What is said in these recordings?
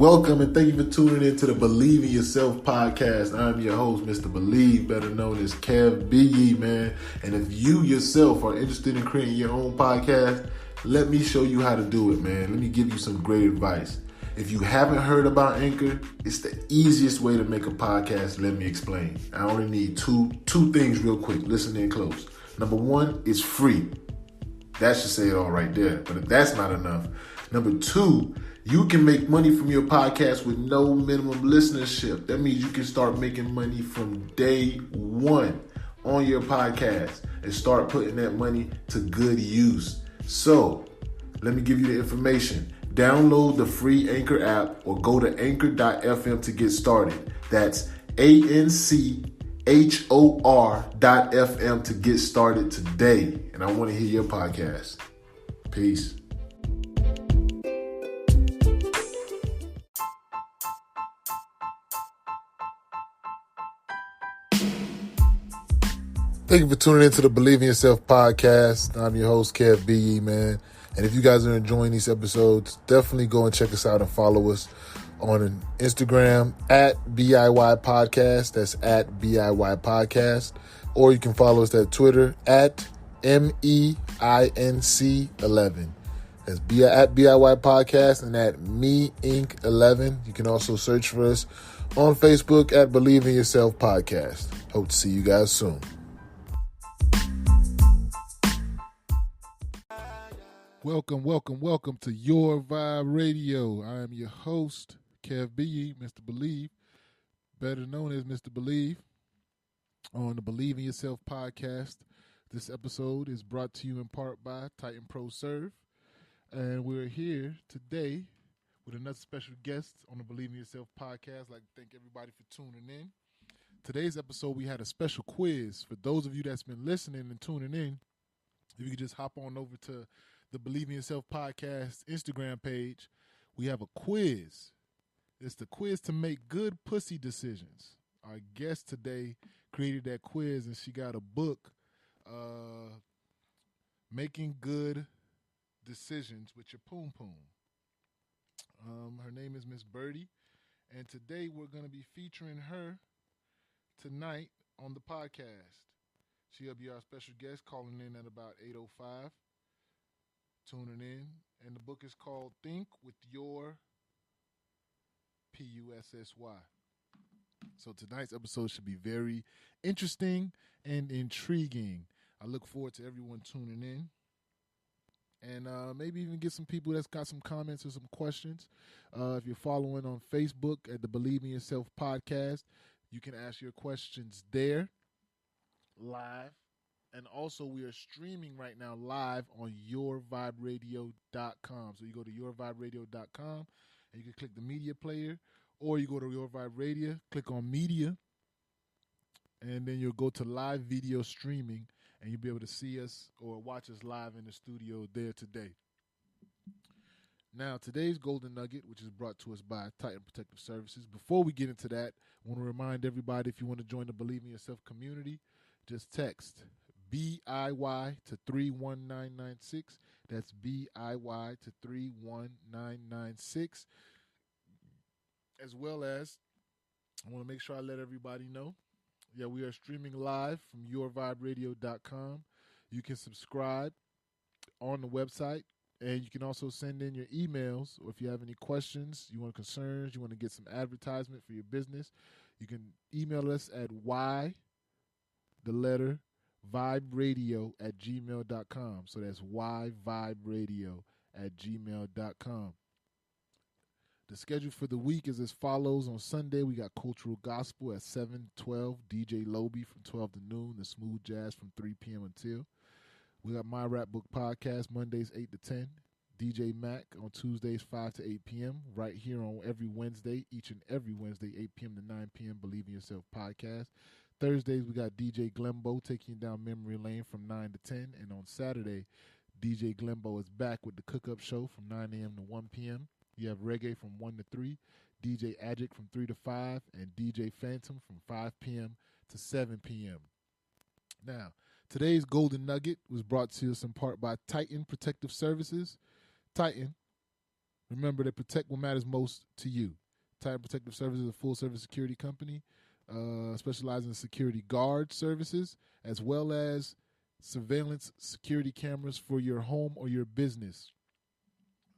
Welcome and thank you for tuning in to the Believe in Yourself podcast. I'm your host, Mr. Believe, better known as KevBiyi, man. And if you yourself are interested in creating your own podcast, let me show you how to do it, man. Let me give you some great advice. If you haven't heard about Anchor, it's the easiest way to make a podcast. Let me explain. I only need two things real quick. Listen in close. Number one, it's free. That should say it all right there. But if that's not enough, number two, you can make money from your podcast with no minimum listenership. That means you can start making money from day one on your podcast and start putting that money to good use. So, let me give you the information. Download the free Anchor app or go to anchor.fm to get started. That's ANCHOR.FM to get started today. And I want to hear your podcast. Peace. Thank you for tuning into the Believe in Yourself podcast. I'm your host, KevBiyi, man. And if you guys are enjoying these episodes, definitely go and check us out and follow us on Instagram at BIY Podcast. That's at BIY Podcast. Or you can follow us at Twitter at MEINC11. That's at BIY Podcast and at MeInc11. You can also search for us on Facebook at Believe in Yourself Podcast. Hope to see you guys soon. Welcome to Your Vibe Radio. I am your host, KevBiyi, Mr. Believe, better known as Mr. Believe, on the Believe in Yourself podcast. This episode is brought to you in part by Titan Pro Serve, and we're here today with another special guest on the Believe in Yourself podcast. I'd like to thank everybody for tuning in. Today's episode, we had a special quiz. For those of you that's been listening and tuning in, if you could just hop on over to the Believe in Yourself podcast Instagram page, we have a quiz. It's the quiz to make good pussy decisions. Our guest today created that quiz, and she got a book, Making Good Decisions with Your Poom Poom. Her name is Miss Birdie, and today we're going to be featuring her tonight on the podcast. She'll be our special guest, calling in at about 8:05. Tuning in, and the book is called Think with Your Pussy. So tonight's episode should be very interesting and intriguing. I look forward to everyone tuning in, and maybe even get some people that's got some comments or some questions. If you're following on Facebook at the Believe in Yourself podcast, you can ask your questions there live. And also, we are streaming right now live on yourviberadio.com. So you go to yourviberadio.com, and you can click the media player, or you go to Your Vibe Radio, click on media, and then you'll go to live video streaming, and you'll be able to see us or watch us live in the studio there today. Now, today's Golden Nugget, which is brought to us by Titan Protective Services. Before we get into that, I want to remind everybody, if you want to join the Believe in Yourself community, just text BIY to 31996. That's BIY to 31996. As well as, I want to make sure I let everybody know, we are streaming live from yourviberadio.com. You can subscribe on the website, and you can also send in your emails, or if you have any questions, you want concerns, you want to get some advertisement for your business, you can email us at viberadio@gmail.com. So that's viberadio@gmail.com. The schedule for the week is as follows. On Sunday, we got Cultural Gospel at 7:12, DJ Loby from 12 to noon, the Smooth Jazz from 3 p.m. until. We got My Rap Book Podcast Mondays 8 to 10, DJ Mac on Tuesdays 5 to 8 p.m. right here on every Wednesday, each and every Wednesday, 8 p.m. to 9 p.m. Believe in Yourself Podcast. Thursdays, we got DJ Glembo taking you down memory lane from 9 to 10. And on Saturday, DJ Glembo is back with the Cook-Up Show from 9 a.m. to 1 p.m. You have reggae from 1 to 3, DJ Adjic from 3 to 5, and DJ Phantom from 5 p.m. to 7 p.m. Now, today's Golden Nugget was brought to us in part by Titan Protective Services. Titan Remember, they protect what matters most to you. Titan Protective Services is a full-service security company specializing in security guard services as well as surveillance security cameras for your home or your business.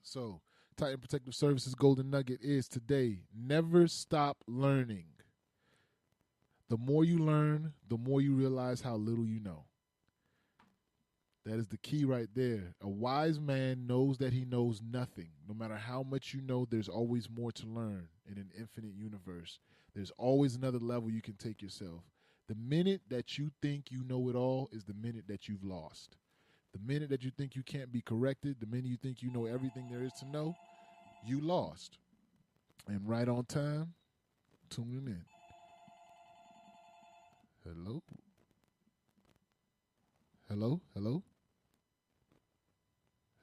So, Titan Protective Services Golden Nugget is today, never stop learning. The more you learn, the more you realize how little you know. That is the key right there. A wise man knows that he knows nothing. No matter how much you know, there's always more to learn in an infinite universe. There's always another level you can take yourself. The minute that you think you know it all is the minute that you've lost. The minute that you think you can't be corrected, the minute you think you know everything there is to know, you lost. And right on time, tuning in. Hello? Hello? Hello?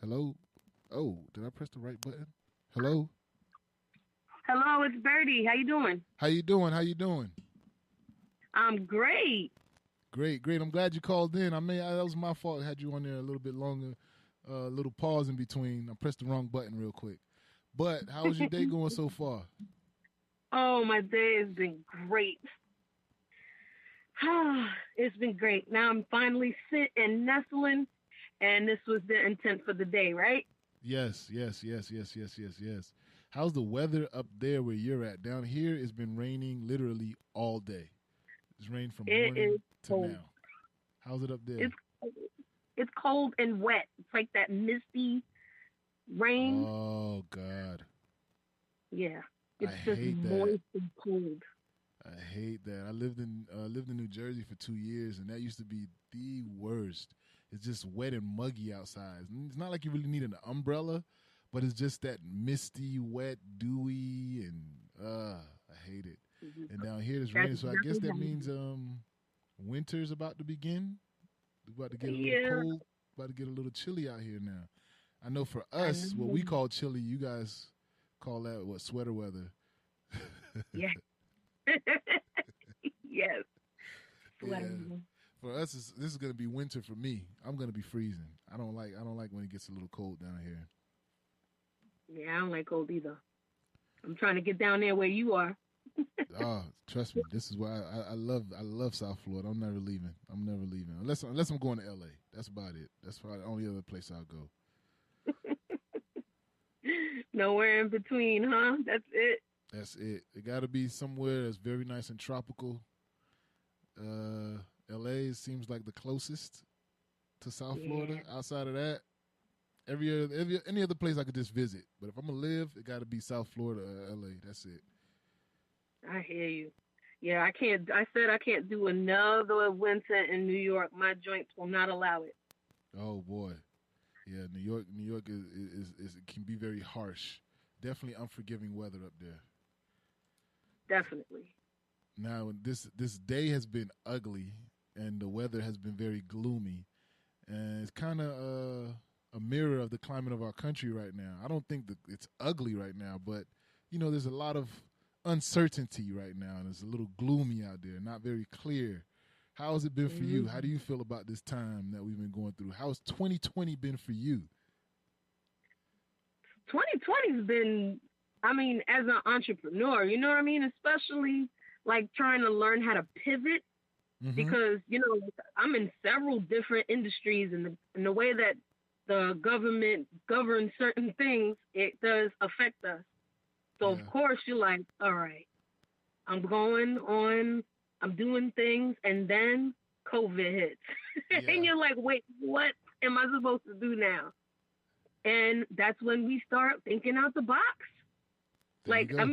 Hello? Oh, did I press the right button? Hello? Hello, it's Birdie. How you doing? How you doing? How you doing? I'm great. Great. I'm glad you called in. That was my fault. I had you on there a little bit longer, a little pause in between. I pressed the wrong button real quick. But how's your day going so far? Oh, my day has been great. It's been great. Now I'm finally sitting and nestling, and this was the intent for the day, right? Yes. How's the weather up there where you're at? Down here, it's been raining literally all day. It's rained from morning to cold. now. How's it up there? It's cold and wet. It's like that misty rain. Oh, God. Yeah. It's just moist and cold. I hate that. I lived in New Jersey for 2 years, and that used to be the worst. It's just wet and muggy outside. It's not like you really need an umbrella, but it's just that misty, wet, dewy, and I hate it. Mm-hmm. And down here it's raining, so I guess that means winter's about to begin. It's about to get a little cold, about to get a little chilly out here now. I know for us, what we call chilly, you guys call that what, sweater weather. Yeah. Yes. Yeah. For us, this is going to be winter. For me, I'm going to be freezing. I don't like when it gets a little cold down here. Yeah, I don't like cold either. I'm trying to get down there where you are. Oh, trust me, this is why I love South Florida. I'm never leaving. Unless I'm going to LA. That's about it. That's probably the only other place I'll go. Nowhere in between, huh? That's it. That's it. It got to be somewhere that's very nice and tropical. LA seems like the closest to South Florida. Outside of that, any other place I could just visit. But if I'm gonna live, it got to be South Florida or LA. That's it. I hear you. Yeah, I can't. I said I can't do another winter in New York. My joints will not allow it. Oh boy, yeah. New York is it can be very harsh. Definitely unforgiving weather up there. Definitely. Now this day has been ugly, and the weather has been very gloomy, and it's kind of a mirror of the climate of our country right now. I don't think that it's ugly right now, but there's a lot of uncertainty right now, and it's a little gloomy out there, not very clear. How has it been for you? How do you feel about this time that we've been going through? How's 2020 been for you? 2020's been, as an entrepreneur, you know what I mean? Especially like trying to learn how to pivot because, I'm in several different industries, and the way that the government governs certain things, it does affect us. So, of course, you're like, all right, I'm doing things, and then COVID hits. Yeah. And you're like, wait, what am I supposed to do now? And that's when we start thinking out the box. That's what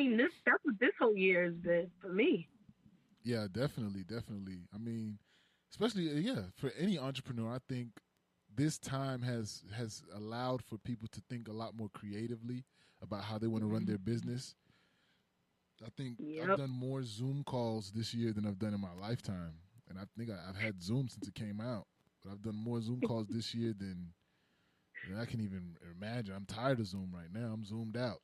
this whole year has been for me. Yeah, definitely. Especially, for any entrepreneur, I think this time has allowed for people to think a lot more creatively about how they want to run their business. I think I've done more Zoom calls this year than I've done in my lifetime. And I think I've had Zoom since it came out. But I've done more Zoom calls this year than I can even imagine. I'm tired of Zoom right now. I'm zoomed out.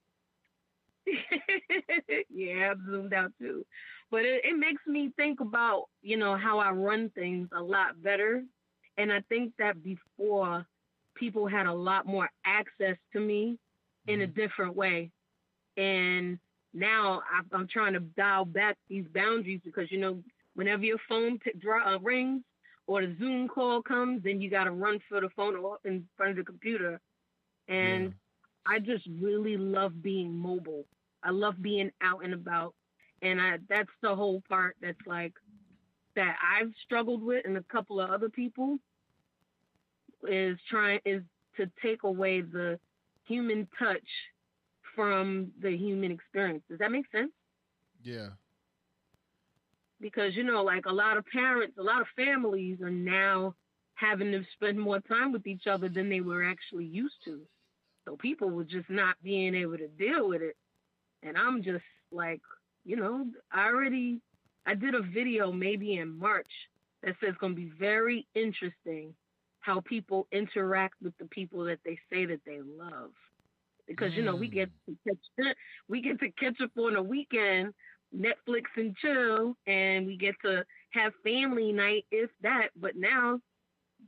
Yeah, I'm zoomed out too. But it makes me think about, how I run things a lot better. And I think that before, people had a lot more access to me. in a different way. And now I'm trying to dial back these boundaries because, you know, whenever your phone rings or the Zoom call comes, then you got to run for the phone or in front of the computer. And I just really love being mobile. I love being out and about. And that's the whole part that's like that I've struggled with, and a couple of other people is to take away the human touch from the human experience. Does that make sense? Yeah. Because, you know, like a lot of parents, a lot of families are now having to spend more time with each other than they were actually used to. So people were just not being able to deal with it. And I'm just like, you know, I did a video maybe in March that says it's going to be very interesting how people interact with the people that they say that they love. Because, you know, we get to catch up on a weekend, Netflix and chill, and we get to have family night, if that. But now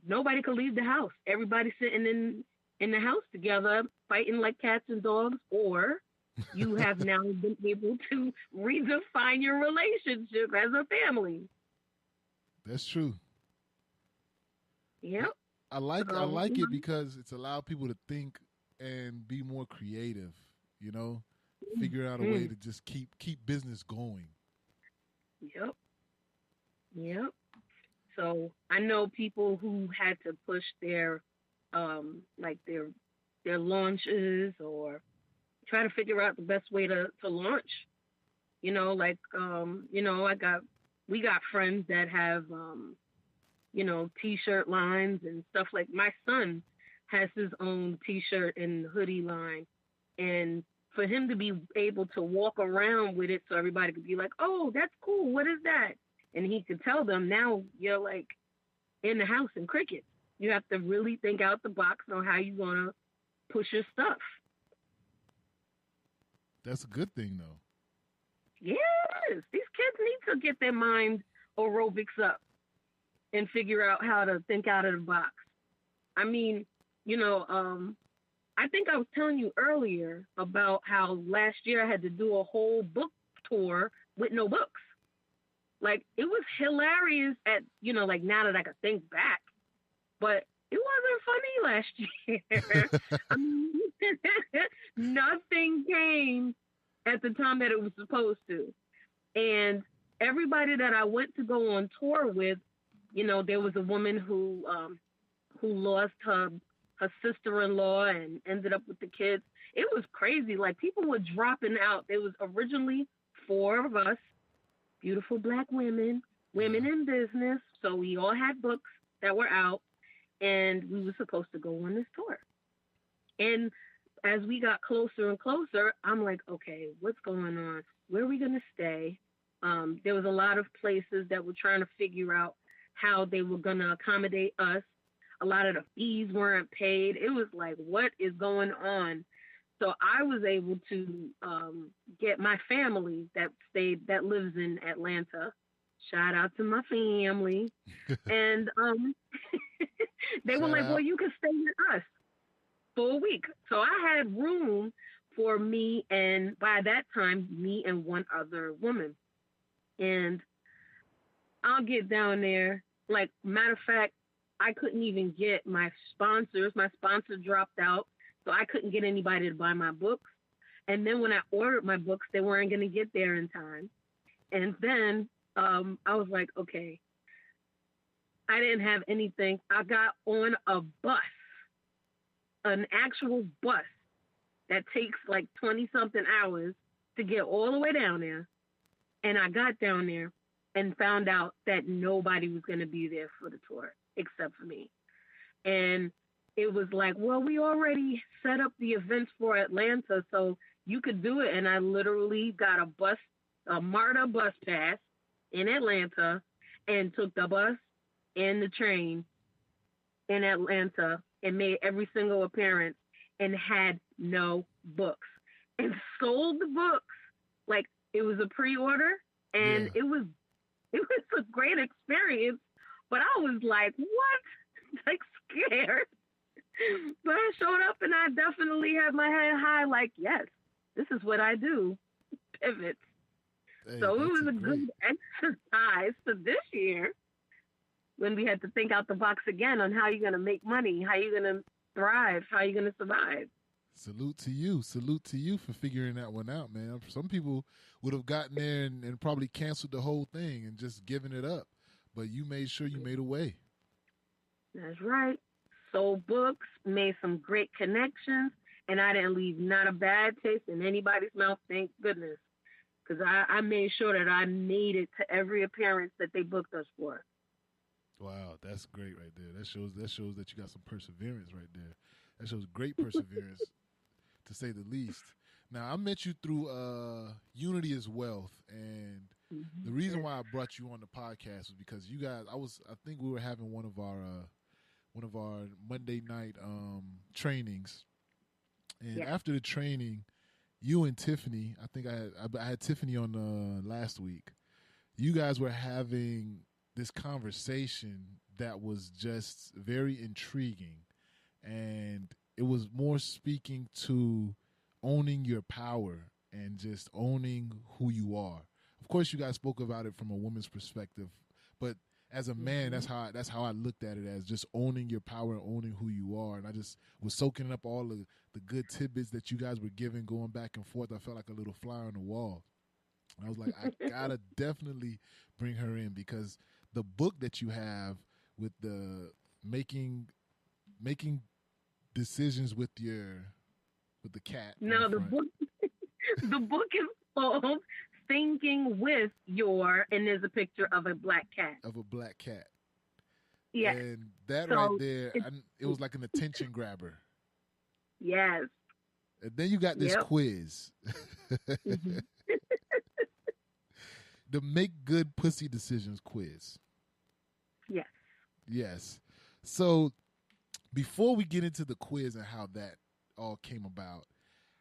nobody can leave the house. Everybody's sitting in the house together, fighting like cats and dogs, or you have now been able to redefine your relationship as a family. That's true. Yep. I like it because it's allowed people to think and be more creative, you know, figure out a way to just keep business going. Yep. So I know people who had to push their their launches or try to figure out the best way to launch. You know, like you know, we got friends that have you know, t-shirt lines and stuff. Like my son has his own t-shirt and hoodie line, and for him to be able to walk around with it so everybody could be like, oh, that's cool, what is that? And he could tell them, now you're like in the house in cricket. You have to really think out the box on how you're going to push your stuff. That's a good thing, though. Yes. These kids need to get their mind aerobics up and figure out how to think out of the box. I mean, you know, I think I was telling you earlier about how last year I had to do a whole book tour with no books. Like, it was hilarious at, you know, like now that I could think back, but it wasn't funny last year. I mean, nothing came at the time that it was supposed to. And everybody that I went to go on tour with, you know, there was a woman who lost her sister-in-law and ended up with the kids. It was crazy. Like, people were dropping out. There was originally 4 of us, beautiful Black women in business. So we all had books that were out, and we were supposed to go on this tour. And as we got closer and closer, I'm like, okay, what's going on? Where are we going to stay? There was a lot of places that were trying to figure out how they were going to accommodate us. A lot of the fees weren't paid. It was like, what is going on? So I was able to get my family that lives in Atlanta. Shout out to my family. And they were like, well, you can stay with us for a week. So I had room for me, and by that time, me and one other woman. And I'll get down there. Like, matter of fact, I couldn't even get my sponsors. My sponsor dropped out, so I couldn't get anybody to buy my books. And then when I ordered my books, they weren't going to get there in time. And then I was like, okay, I didn't have anything. I got on a bus, an actual bus that takes like 20-something hours to get all the way down there. And I got down there and found out that nobody was going to be there for the tour except for me. And it was like, well, we already set up the events for Atlanta, so you could do it. And I literally got a MARTA bus pass in Atlanta, and took the bus and the train in Atlanta and made every single appearance and had no books and sold the books. Like, it was a pre-order, and it was a great experience, but I was like, what? Like, scared. But I showed up and I definitely had my head high, like, yes, this is what I do. Pivots. Hey, So it was a great. good exercise for this year when we had to think out the box again on how you're going to make money, how you're going to thrive, how you're going to survive. Salute to you. Salute to you for figuring that one out, man. Some people would have gotten there and probably canceled the whole thing and just given it up. But you made sure you made a way. That's right. Sold books, made some great connections, and I didn't leave not a bad taste in anybody's mouth, thank goodness. Because I made sure that I made it to every appearance that they booked us for. Wow, that's great right there. That shows that you got some perseverance right there. That shows great perseverance, to say the least. Now, I met you through Unity is Wealth, and the reason why I brought you on the podcast was because you guys. I think we were having one of our Monday night trainings, and after the training, you and Tiffany. I think I had Tiffany on last week. You guys were having this conversation that was just very intriguing, and it was more speaking to owning your power and just owning who you are. Of course, you guys spoke about it from a woman's perspective, but as a man, that's how I looked at it, as just owning your power and owning who you are. And I just was soaking up all the good tidbits that you guys were giving, going back and forth. I felt like a little fly on the wall. And I was like, I gotta definitely bring her in, because the book that you have with the making decisions with the cat. No, the book is called Thinking with Your, and there's a picture of a black cat. Yeah. And that right there, it was like an attention grabber. Yes. And then you got this quiz. The Make Good Pussy Decisions quiz. Yes. Yes. So before we get into the quiz and how that all came about,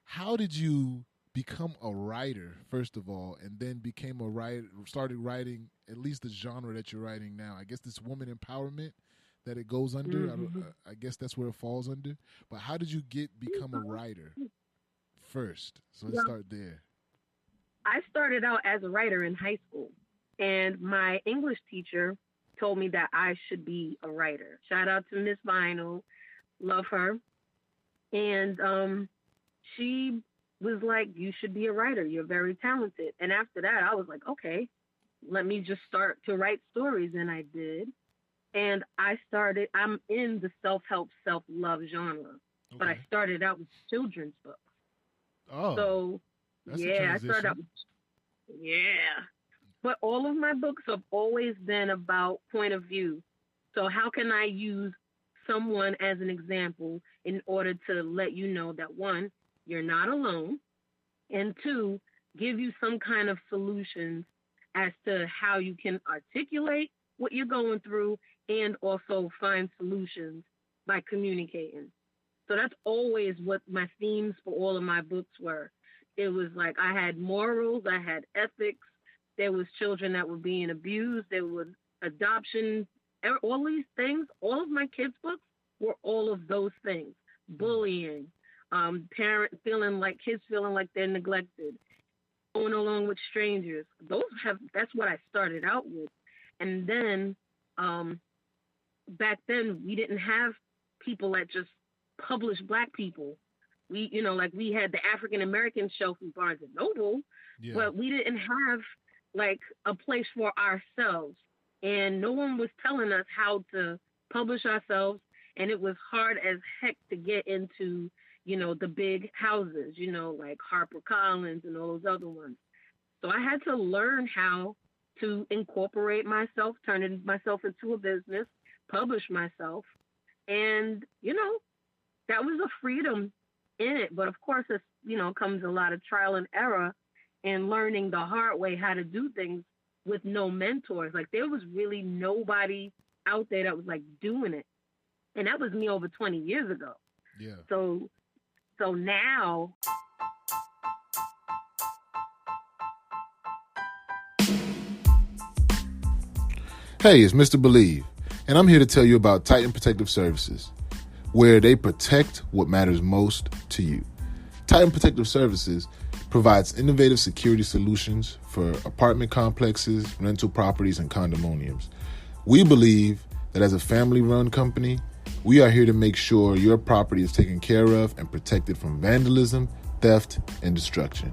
how did you become a writer, first of all, and then became a writer, started writing at least the genre that you're writing now? I guess this woman empowerment that it goes under. I guess that's where it falls under. But how did you become a writer first? So let's start there. I started out as a writer in high school, and my English teacher told me that I should be a writer. Shout out to Miss Vinyl. Love her. And she was like, you should be a writer. You're very talented. And after that, I was like, okay, let me just start to write stories. And I did. And I'm in the self-help, self-love genre. Okay. But I started out with children's books. Oh. So, that's I started out with, But all of my books have always been about point of view. So how can I use someone as an example in order to let you know that, one, you're not alone, and two, give you some kind of solutions as to how you can articulate what you're going through and also find solutions by communicating. So that's always what my themes for all of my books were. It was like I had morals, I had ethics, there was children that were being abused, there was adoption, all these things. All of my kids' books were all of those things. Bullying, kids feeling like they're neglected, going along with strangers. That's what I started out with. And then back then we didn't have people that just published Black people. We had the African American shelf in Barnes and Noble, but we didn't have like a place for ourselves. And no one was telling us how to publish ourselves. And it was hard as heck to get into, the big houses, like HarperCollins and all those other ones. So I had to learn how to incorporate myself, turn myself into a business, publish myself. And, that was a freedom in it. But of course, it's, comes a lot of trial and error and learning the hard way how to do things with no mentors. Like there was really nobody out there that was like doing it. And that was me over 20 years ago. Yeah. So now. Hey, it's Mr. Believe, and I'm here to tell you about Titan Protective Services. where they protect what matters most to you. Titan Protective Services provides innovative security solutions for apartment complexes, rental properties, and condominiums. We believe that as a family-run company, we are here to make sure your property is taken care of and protected from vandalism, theft, and destruction.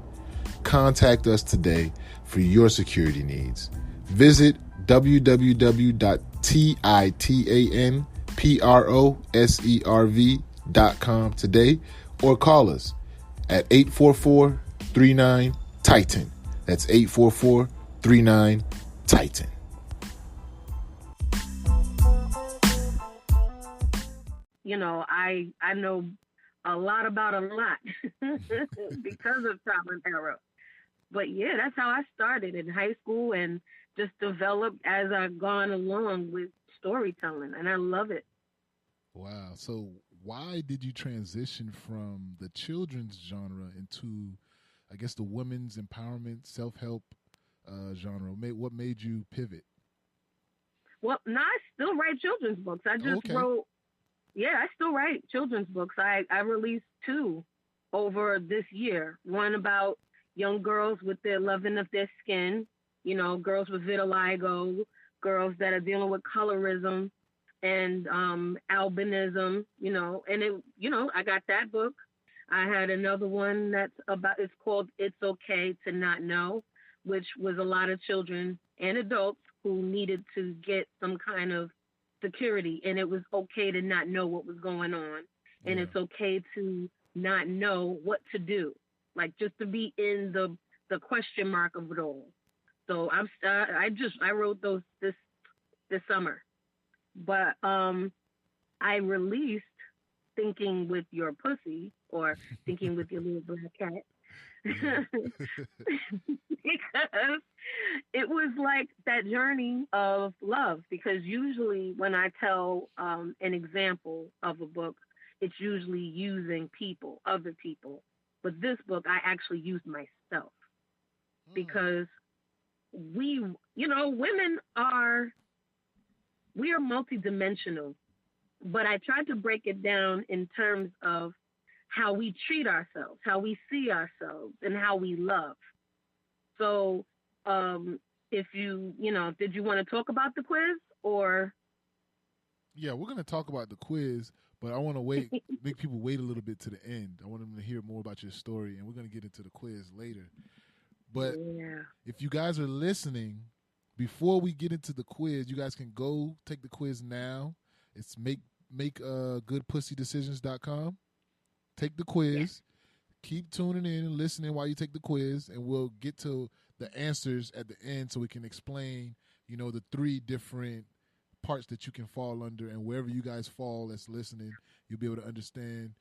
Contact us today for your security needs. Visit www.titanproserv.com today or call us at 844-39-TITAN. That's 844-39-TITAN. You know, I know a lot about a lot because of trial and error. But yeah, that's how I started in high school and just developed as I've gone along with storytelling, and I love it. Wow. So why did you transition from the children's genre into, I guess, the women's empowerment, self-help genre? What made you pivot? Well, no, I still write children's books. I just wrote, I still write children's books. I released 2 over this year. One about young girls with their loving of their skin, you know, girls with vitiligo, girls that are dealing with colorism and albinism, you know, and it, you know, I got that book. I had another one it's called It's Okay to Not Know, which was a lot of children and adults who needed to get some kind of security, and it was okay to not know what was going on, and it's okay to not know what to do, like just to be in the question mark of it all. So I wrote those this summer, but I released Thinking with Your Pussy, or Thinking with Your Little Black Cat. Because it was like that journey of love, because usually when I tell an example of a book, it's usually using other people. But this book, I actually used myself, because women we are multidimensional, but I tried to break it down in terms of how we treat ourselves, how we see ourselves, and how we love. So, if did you want to talk about the quiz, or? Yeah, we're going to talk about the quiz, but I want to make people wait a little bit to the end. I want them to hear more about your story, and we're going to get into the quiz later. But if you guys are listening, before we get into the quiz, you guys can go take the quiz now. It's makegoodpussydecisions.com. Take the quiz. Keep tuning in and listening while you take the quiz, and we'll get to the answers at the end so we can explain, the 3 different parts that you can fall under, and wherever you guys fall that's listening, you'll be able to understand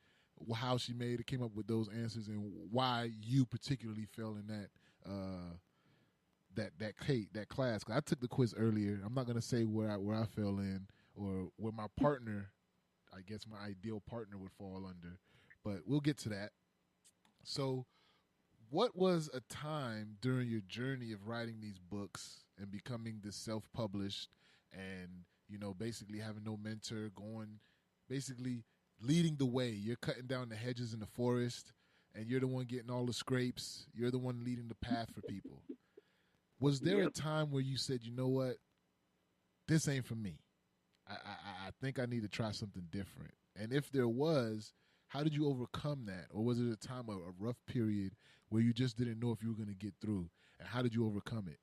how she came up with those answers and why you particularly fell in that class. 'Cause I took the quiz earlier. I'm not gonna say where I fell in or where my partner, I guess my ideal partner, would fall under, but we'll get to that. So, what was a time during your journey of writing these books and becoming this self-published and, basically having no mentor, basically leading the way? You're cutting down the hedges in the forest, and you're the one getting all the scrapes. You're the one leading the path for people. Was there a time where you said, you know what, this ain't for me? I think I need to try something different. And if there was, how did you overcome that? Or was it a time, a rough period where you just didn't know if you were going to get through? And how did you overcome it?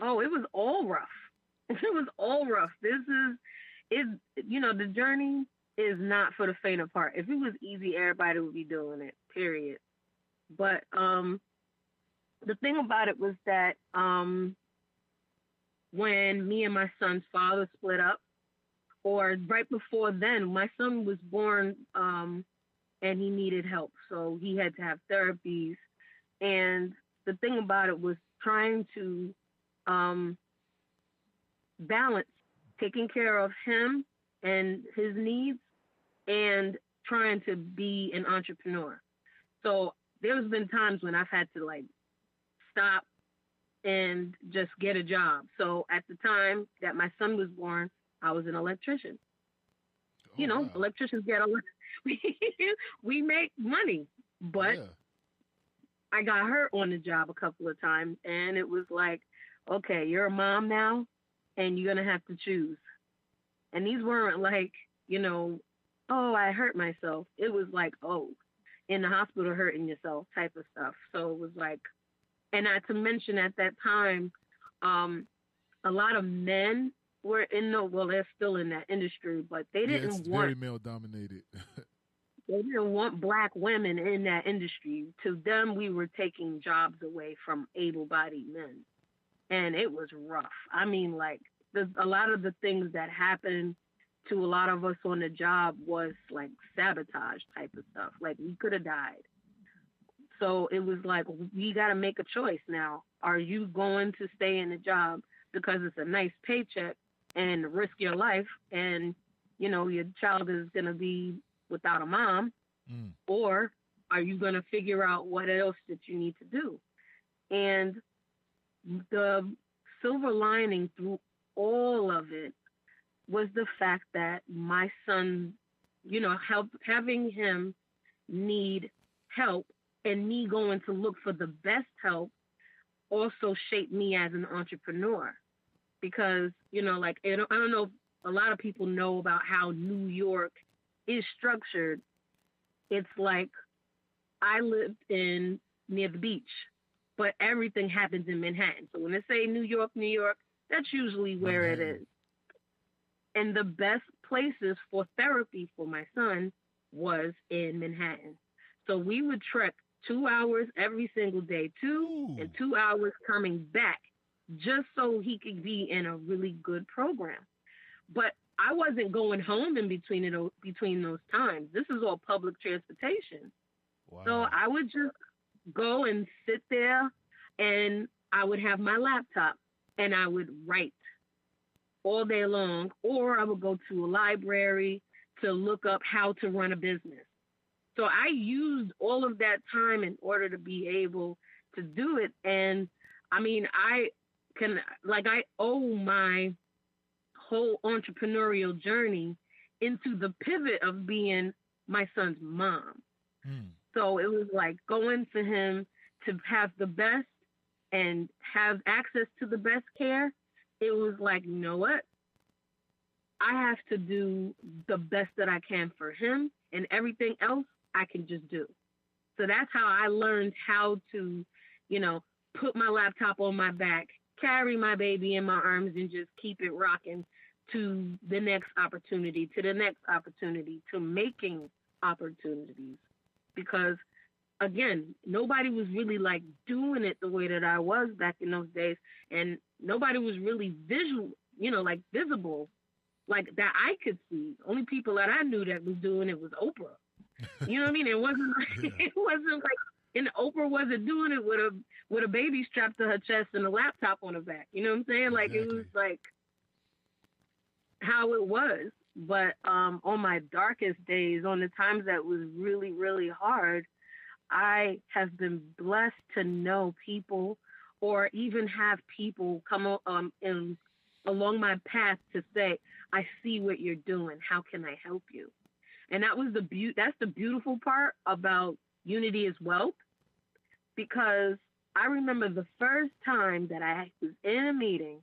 Oh, it was all rough. It was all rough. The journey is not for the faint of heart. If it was easy, everybody would be doing it, period. But the thing about it was that when me and my son's father split up, or right before then, my son was born and he needed help. So he had to have therapies. And the thing about it was trying to balance taking care of him and his needs and trying to be an entrepreneur. So there's been times when I've had to stop and just get a job. So at the time that my son was born, I was an electrician. you know, electricians get a lot. We make money, but I got hurt on the job a couple of times, and it was like, okay, you're a mom now, and you're gonna have to choose. And these weren't like, you know, oh, I hurt myself. It was like, oh, in the hospital hurting yourself type of stuff. So it was like, and not to mention at that time, a lot of men were they're still in that industry, but they didn't it's very male dominated. They didn't want black women in that industry. To them, we were taking jobs away from able-bodied men. And it was rough. I mean, like, a lot of the things that happened to a lot of us on the job was like sabotage type of stuff. Like, we could have died. So it was like, we got to make a choice now. Are you going to stay in the job because it's a nice paycheck and risk your life, and, you know, your child is going to be without a mom, or are you going to figure out what else that you need to do? And the silver lining through all of it was the fact that my son, you know, having him need help and me going to look for the best help also shaped me as an entrepreneur. Because, you know, like, I don't know if a lot of people know about how New York is structured. It's like, I lived near the beach, but everything happens in Manhattan. So when they say New York, that's usually where it is. And the best places for therapy for my son was in Manhattan. So we would trek 2 hours every single day, and 2 hours coming back, just so he could be in a really good program. But I wasn't going home in between those times. This is all public transportation. Wow. So I would just go and sit there, and I would have my laptop, and I would write all day long, or I would go to a library to look up how to run a business. So I used all of that time in order to be able to do it. And I mean, I owe my whole entrepreneurial journey into the pivot of being my son's mom. So it was like going to him to have the best and have access to the best care. It was like, you know what? I have to do the best that I can for him, and everything else I can just do. So that's how I learned how to, you know, put my laptop on my back, carry my baby in my arms, and just keep it rocking to the next opportunity, to making opportunities. Because, again, nobody was really, like, doing it the way that I was back in those days, and nobody was really visible, like, that I could see. Only people that I knew that was doing it was Oprah. You know what I mean? It wasn't like, and Oprah wasn't doing it with a baby strapped to her chest and a laptop on her back. You know what I'm saying? Like, exactly. It was like how it was. But on my darkest days, on the times that was really, really hard, I have been blessed to know people, or even have people come along my path to say, I see what you're doing. How can I help you? And that was that's the beautiful part about Unity is Wealth, because I remember the first time that I was in a meeting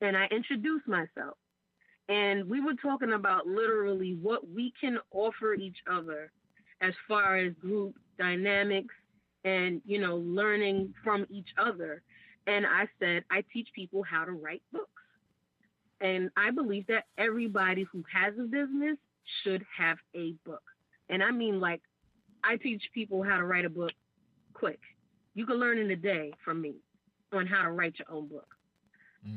and I introduced myself, and we were talking about literally what we can offer each other as far as group dynamics and, you know, learning from each other. And I said, I teach people how to write books. And I believe that everybody who has a business should have a book. And I mean, like, I teach people how to write a book quick. You can learn in a day from me on how to write your own book.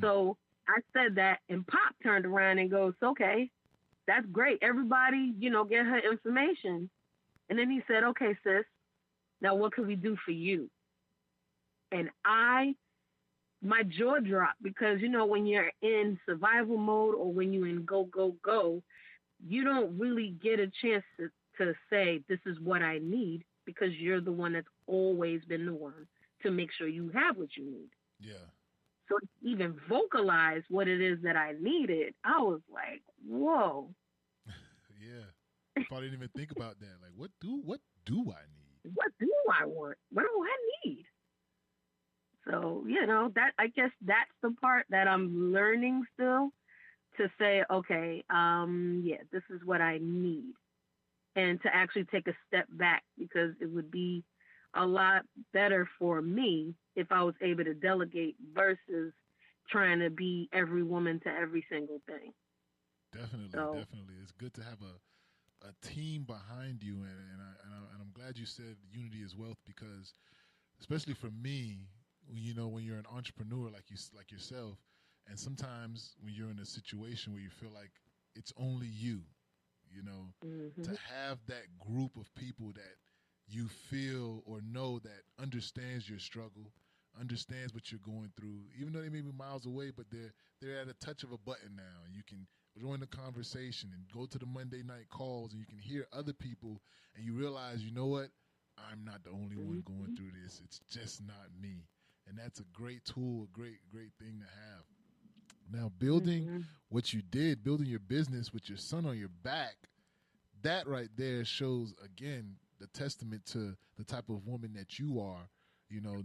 So I said that, and Pop turned around and goes, okay, that's great. Everybody, you know, get her information. And then he said, okay, sis, now what can we do for you? And my jaw dropped, because, you know, when you're in survival mode, or when you're in go, go, go, you don't really get a chance to say, this is what I need, because you're the one that's always been the one to make sure you have what you need. Yeah. So to even vocalize what it is that I needed, I was like, whoa. Yeah. You probably didn't even think about that. Like, what do I need? What do I want? What do I need? So, that, I guess that's the part that I'm learning still, to say, okay, this is what I need. And to actually take a step back, because it would be a lot better for me if I was able to delegate versus trying to be every woman to every single thing. Definitely. It's good to have a team behind you, and I'm glad you said unity is wealth, because especially for me, when you're an entrepreneur like yourself, and sometimes when you're in a situation where you feel like it's only you, to have that group of people that you feel or know that understands your struggle, understands what you're going through, even though they may be miles away, but they're at a touch of a button now. You can join the conversation and go to the Monday night calls, and you can hear other people, and you realize, you know what? I'm not the only one going through this. It's just not me. And that's a great tool, a great thing to have. Now, building what you did, building your business with your son on your back, that right there shows, again, the testament to the type of woman that you are,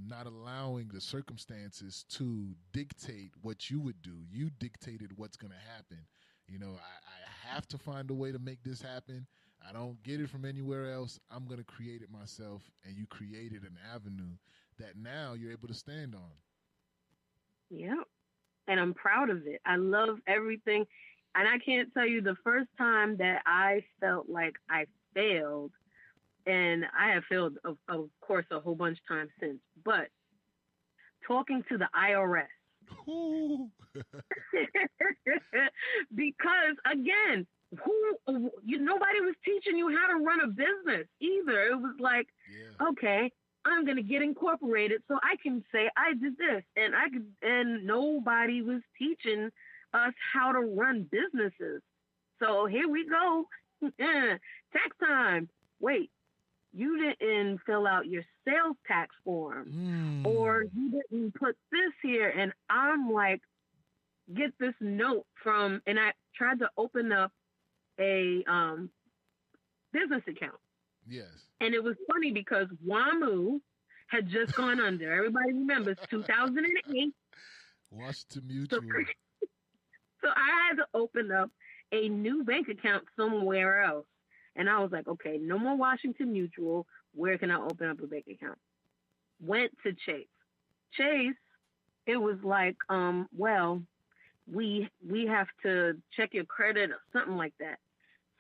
not allowing the circumstances to dictate what you would do. You dictated what's going to happen. I have to find a way to make this happen. I don't get it from anywhere else. I'm going to create it myself. And you created an avenue that now you're able to stand on. Yeah. And I'm proud of it. I love everything. And I can't tell you the first time that I felt like I failed, and I have failed, of course, a whole bunch of times since, but talking to the IRS. Because, again, nobody was teaching you how to run a business either. It was like, okay, I'm going to get incorporated so I can say I did this, and nobody was teaching us how to run businesses. So here we go. Tax time. Wait, you didn't fill out your sales tax form, or you didn't put this here. And I'm like, get this note and I tried to open up a business account. Yes. And it was funny because WAMU had just gone under. Everybody remembers 2008. Washington Mutual. So I had to open up a new bank account somewhere else. And I was like, okay, no more Washington Mutual. Where can I open up a bank account? Went to Chase. Chase, it was like, we have to check your credit or something like that.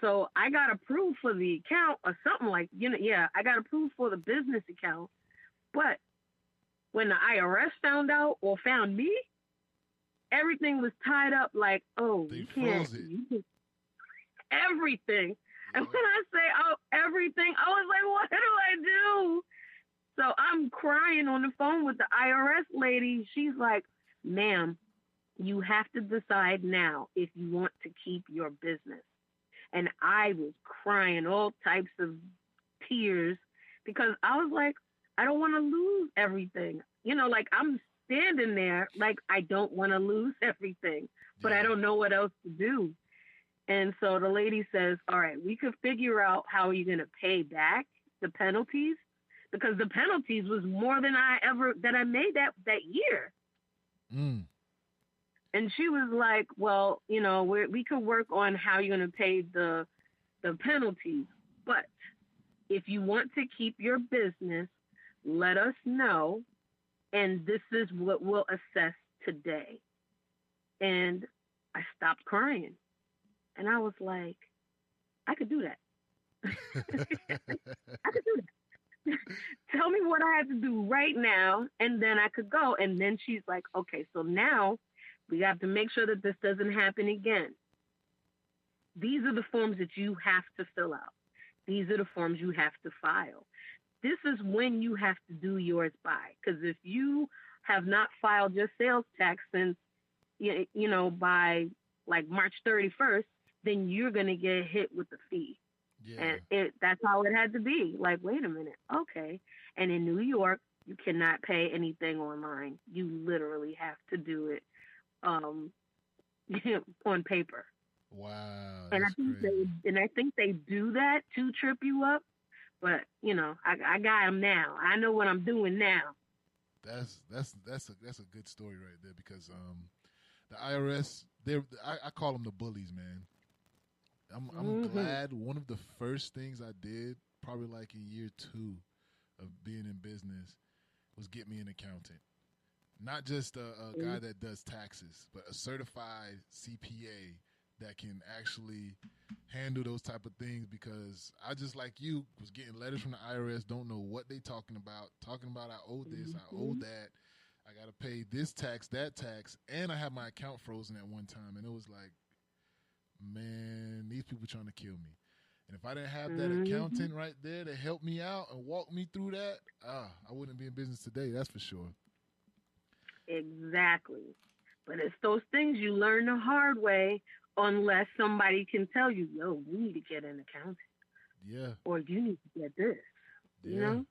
So I got approved for the account or something like, I got approved for the business account. But when the IRS found out or found me, everything was tied up like, you can't. Everything. Yeah. And when I say, everything, I was like, what do I do? So I'm crying on the phone with the IRS lady. She's like, ma'am, you have to decide now if you want to keep your business. And I was crying all types of tears because I was like, I don't want to lose everything. Like I'm standing there like I don't want to lose everything, but I don't know what else to do. And so the lady says, all right, we could figure out how you're going to pay back the penalties, because the penalties was more than I made that year. And she was like, well, we could work on how you're going to pay the penalties. But if you want to keep your business, let us know. And this is what we'll assess today. And I stopped crying. And I was like, I could do that. I could do that. Tell me what I have to do right now, and then I could go. And then she's like, okay, so now we have to make sure that this doesn't happen again. These are the forms that you have to fill out. These are the forms you have to file. This is when you have to do yours by. Because if you have not filed your sales tax since, by like March 31st, then you're going to get hit with the fee. Yeah. And that's how it had to be. Like, wait a minute. Okay. And in New York, you cannot pay anything online. You literally have to do it on paper. Wow, And that's crazy. I think they do that to trip you up. But I got them now. I know what I'm doing now. That's a good story right there because the IRS, I call them the bullies, man. I'm Mhm. glad one of the first things I did, probably like in year 2 of being in business, was get me an accountant. Not just a guy that does taxes, but a certified CPA that can actually handle those type of things, because I, just like you, was getting letters from the IRS, don't know what they talking about I owe this, I owe Mhm. that, I got to pay this tax, that tax, and I had my account frozen at one time, and it was like, man, these people trying to kill me. And if I didn't have that Mhm. accountant right there to help me out and walk me through that, I wouldn't be in business today, that's for sure. Exactly. But it's those things you learn the hard way unless somebody can tell you, yo, you need to get an accountant Yeah, or you need to get this, you yeah. know?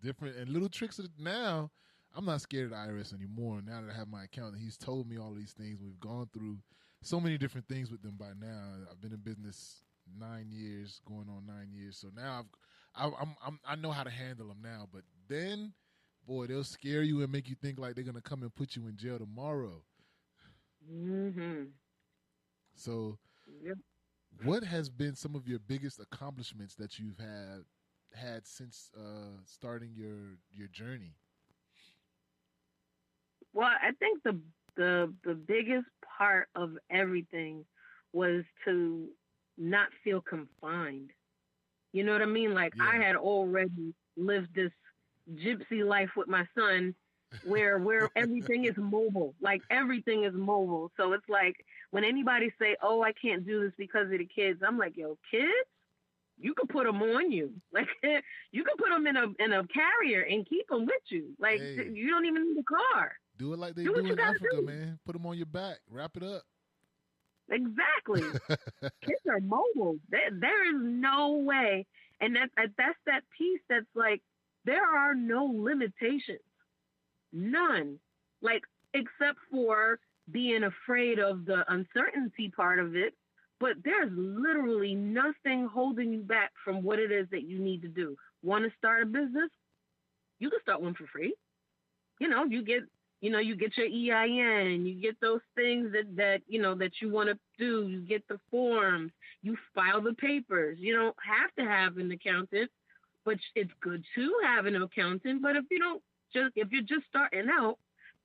Different and little tricks now. I'm not scared of the IRS anymore. Now that I have my account, he's told me all these things. We've gone through so many different things with them by now. I've been in business 9 years, going on 9 years. So now I know how to handle them now. But then, boy, they'll scare you and make you think like they're gonna come and put you in jail tomorrow. Mhm. So, Yep. what has been some of your biggest accomplishments that you've had since starting your journey? Well, I think the biggest part of everything was to not feel confined. You know what I mean? Like I Yeah. had already lived this gypsy life with my son where everything is mobile. Like everything is mobile. So it's like when anybody say, "Oh, I can't do this because of the kids." I'm like, "Yo, kids, you could put them on you. Like you could put them in a carrier and keep them with you. Like Hey, you don't even need a car. do it like they Do what do you in got to Africa, do." man. Put them on your back. Wrap it up. Exactly. Kids are mobile. There is no way. And that's that piece that's like there are no limitations. None. Like except for being afraid of the uncertainty part of it, but there's literally nothing holding you back from what it is that you need to do. Want to start a business? You can start one for free. You get your EIN, you get those things that you want to do, you get the forms, you file the papers. You don't have to have an accountant, but it's good to have an accountant. But if you're just starting out,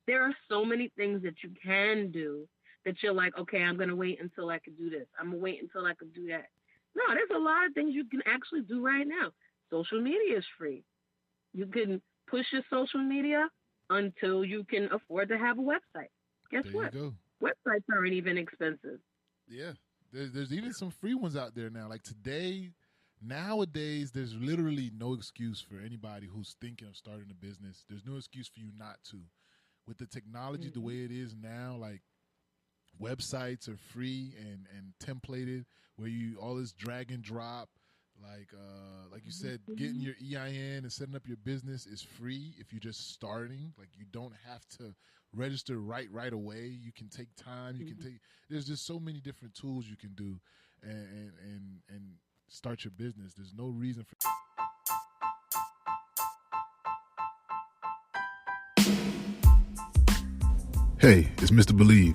there are so many things that you can do that you're like, okay, I'm gonna wait until I can do this. I'm gonna wait until I can do that. No, there's a lot of things you can actually do right now. Social media is free. You can push your social media until you can afford to have a website. Guess There you what? go. Websites aren't even expensive. Yeah. There's even some free ones out there now. Like today, nowadays, there's literally no excuse for anybody who's thinking of starting a business. There's no excuse for you not to. With the technology the Mm-hmm. way it is now, like websites are free and templated, where you all this drag and drop, like you said, getting Mm-hmm. your EIN and setting up your business is free if you're just starting. Like you don't have to register right away. You can take time. You can take. There's just so many different tools you can do, and start your business. There's no reason for. Hey, it's Mr. Believe,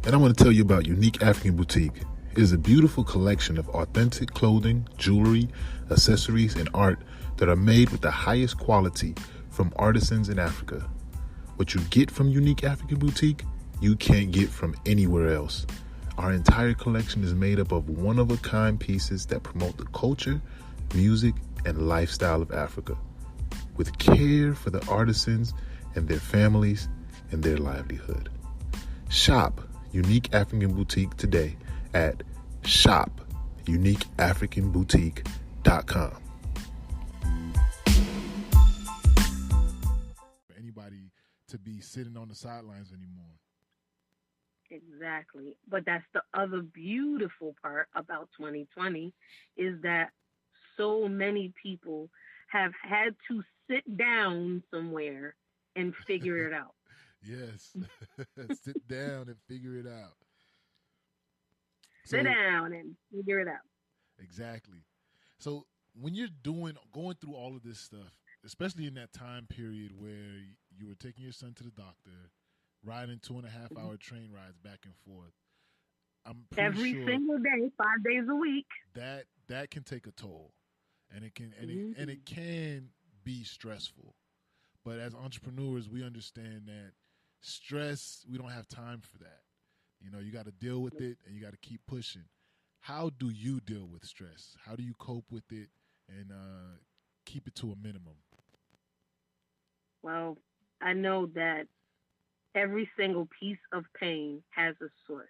and I want to tell you about Unique African Boutique. It is a beautiful collection of authentic clothing, jewelry, accessories, and art that are made with the highest quality from artisans in Africa. What you get from Unique African Boutique, you can't get from anywhere else. Our entire collection is made up of one-of-a-kind pieces that promote the culture, music, and lifestyle of Africa, with care for the artisans and their families and their livelihood. Shop Unique African Boutique today at shopuniqueafricanboutique.com. Anybody to be sitting on the sidelines anymore. Exactly. But that's the other beautiful part about 2020 is that so many people have had to sit down somewhere and figure it out. Yes. Sit down and figure it out. Sit down and figure it out. Exactly. So when you're going through all of this stuff, especially in that time period where you were taking your son to the doctor, riding 2.5-hour train rides back and forth, I'm pretty Every sure single day, 5 days a week. That can take a toll, and it can be stressful. But as entrepreneurs, we understand that stress, we don't have time for that. You know, you got to deal with it, and you got to keep pushing. How do you deal with stress? How do you cope with it and keep it to a minimum? Well, I know that every single piece of pain has a source.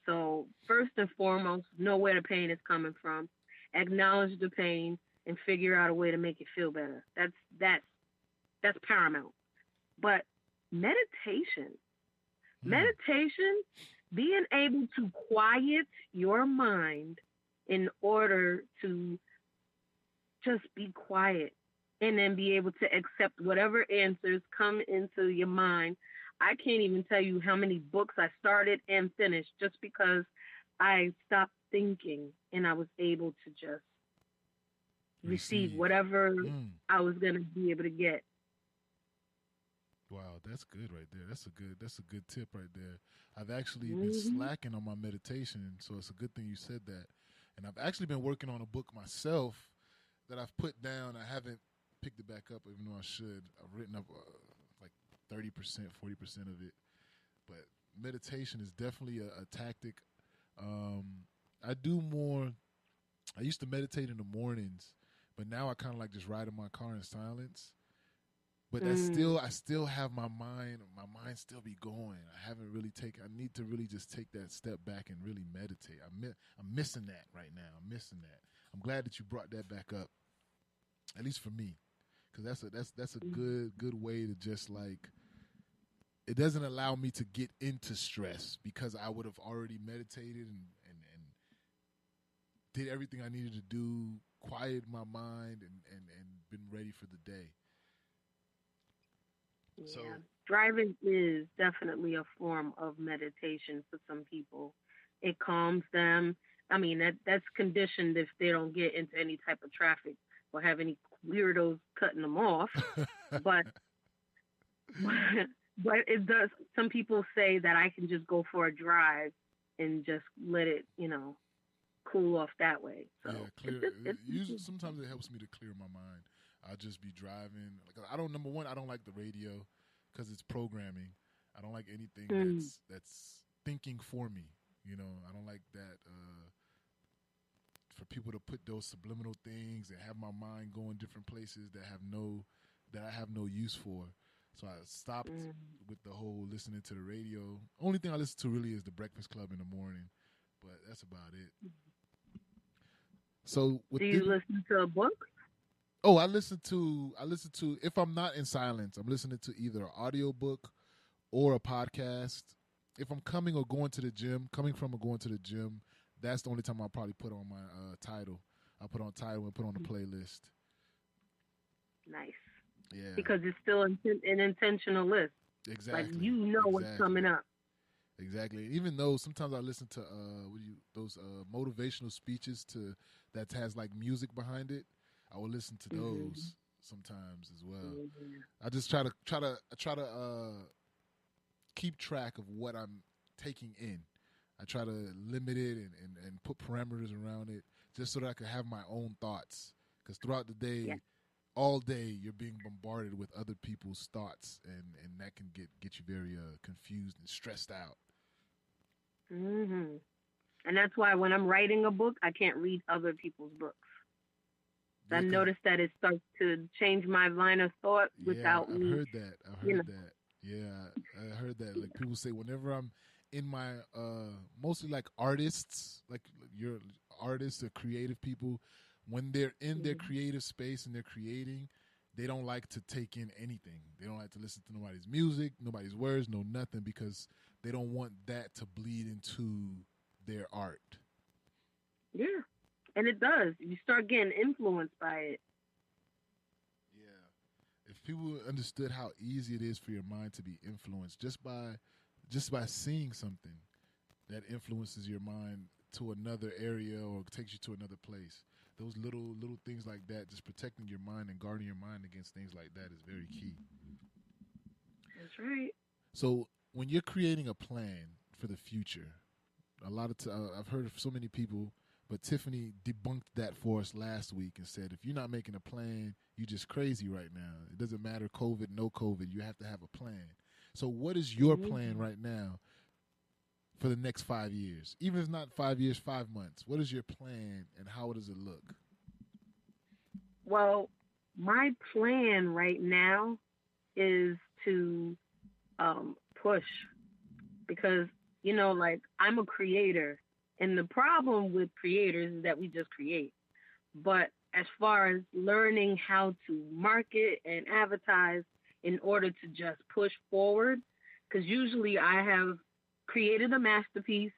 So first and foremost, know where the pain is coming from, acknowledge the pain, and figure out a way to make it feel better. That's paramount. But meditation, being able to quiet your mind in order to just be quiet and then be able to accept whatever answers come into your mind. I can't even tell you how many books I started and finished just because I stopped thinking and I was able to just receive whatever I was going to be able to get. Wow, that's good right there. That's a good tip right there. I've actually been slacking on my meditation, so it's a good thing you said that. And I've actually been working on a book myself that I've put down. I haven't picked it back up, even though I should. I've written up like 30%, 40% of it. But meditation is definitely a tactic. I used to meditate in the mornings, but now I kind of like just ride in my car in silence. But I still have my mind still be going. I need to really just take that step back and really meditate. I'm missing that right now. I'm glad that you brought that back up, at least for me, because that's a good way to just like, it doesn't allow me to get into stress because I would have already meditated and did everything I needed to do, quieted my mind and been ready for the day. Yeah. So driving is definitely a form of meditation for some people. It calms them. I mean, that's conditioned if they don't get into any type of traffic or have any weirdos cutting them off. but it does. Some people say that I can just go for a drive and just let it, cool off that way. So yeah, usually, sometimes it helps me to clear my mind. I'll just be driving. Like number one, I don't like the radio because it's programming. I don't like anything that's thinking for me. I don't like that for people to put those subliminal things and have my mind going different places that I have no use for. So I stopped with the whole listening to the radio. Only thing I listen to really is the Breakfast Club in the morning, but that's about it. So do you listen to a book? Oh, I listen to if I'm not in silence, I'm listening to either an audiobook or a podcast. If I'm coming from or going to the gym, that's the only time I'll probably put on my title. I'll put on title and put on the playlist. Nice. Yeah. Because it's still an intentional list. Exactly. Like what's coming up. Exactly. Even though sometimes I listen to those motivational speeches that has like music behind it. I will listen to those sometimes as well. I just try to keep track of what I'm taking in. I try to limit it and put parameters around it just so that I can have my own thoughts. Because throughout the day, all day, you're being bombarded with other people's thoughts, and that can get you very confused and stressed out. Mm-hmm. And that's why when I'm writing a book, I can't read other people's books. I noticed that it starts to change my line of thought without me. I've heard that. Yeah, I heard that. Like people say, whenever I'm in my mostly like artists, like your artists or creative people, when they're in their creative space and they're creating, they don't like to take in anything. They don't like to listen to nobody's music, nobody's words, no nothing, because they don't want that to bleed into their art. Yeah. And it does. You start getting influenced by it. Yeah. If people understood how easy it is for your mind to be influenced just by seeing something, that influences your mind to another area or takes you to another place. Those little things like that, just protecting your mind and guarding your mind against things like that is very key. That's right. So when you're creating a plan for the future, a lot of I've heard of so many people, but Tiffany debunked that for us last week and said, if you're not making a plan, you're just crazy right now. It doesn't matter COVID, no COVID, you have to have a plan. So what is your plan right now for the next 5 years? Even if it's not 5 years, 5 months, what is your plan and how does it look? Well, my plan right now is to push, because, you know, like, I'm a creator, and the problem with creators is that we just create. But as far as learning how to market and advertise in order to just push forward, because usually I have created a masterpiece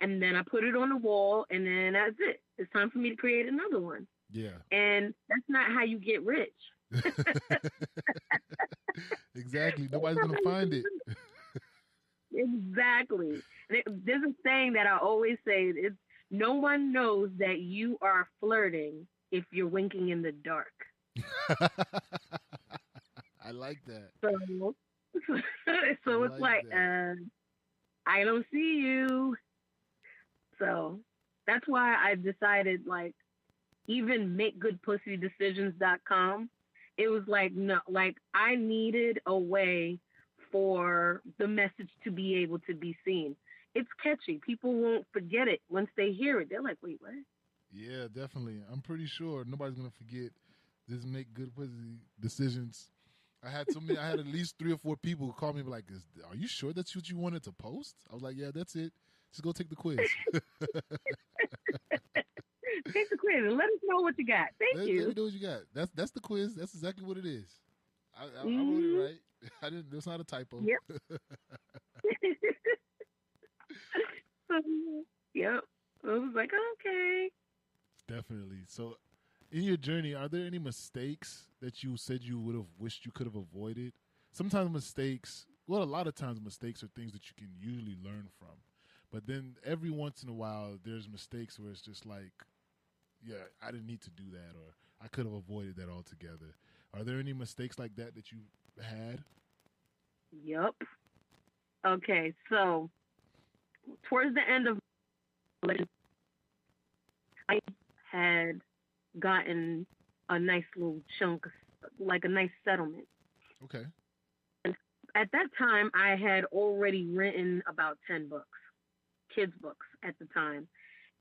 and then I put it on the wall and then that's it. It's time for me to create another one. Yeah. And that's not how you get rich. Exactly. Nobody's going to find it. Exactly. There's a saying that I always say, it's no one knows that you are flirting if you're winking in the dark. I like that. So it's like, I don't see you. So that's why I decided, like, even makegoodpussydecisions.com, it was like, no, like, I needed a way for the message to be able to be seen. It's catchy. People won't forget it once they hear it. They're like, wait, what? Yeah, definitely. I'm pretty sure nobody's going to forget this Make Good Pussy Decisions. I had at least 3 or 4 people who called me like, are you sure that's what you wanted to post? I was like, yeah, that's it. Just go take the quiz. Take the quiz and let us know what you got. Thank you. Let me know what you got. That's the quiz. That's exactly what it is. I wrote it right. I didn't. It's not a typo. Yep. Yep. I was like, okay. Definitely. So, in your journey, are there any mistakes that you said you would have wished you could have avoided? Sometimes mistakes, well, a lot of times mistakes are things that you can usually learn from. But then every once in a while, there's mistakes where it's just like, yeah, I didn't need to do that, or I could have avoided that altogether. Are there any mistakes like that you had? Yep. Okay, so towards the end of I had gotten a nice little chunk, like a nice settlement. Okay. And at that time, I had already written about 10 books, kids' books at the time.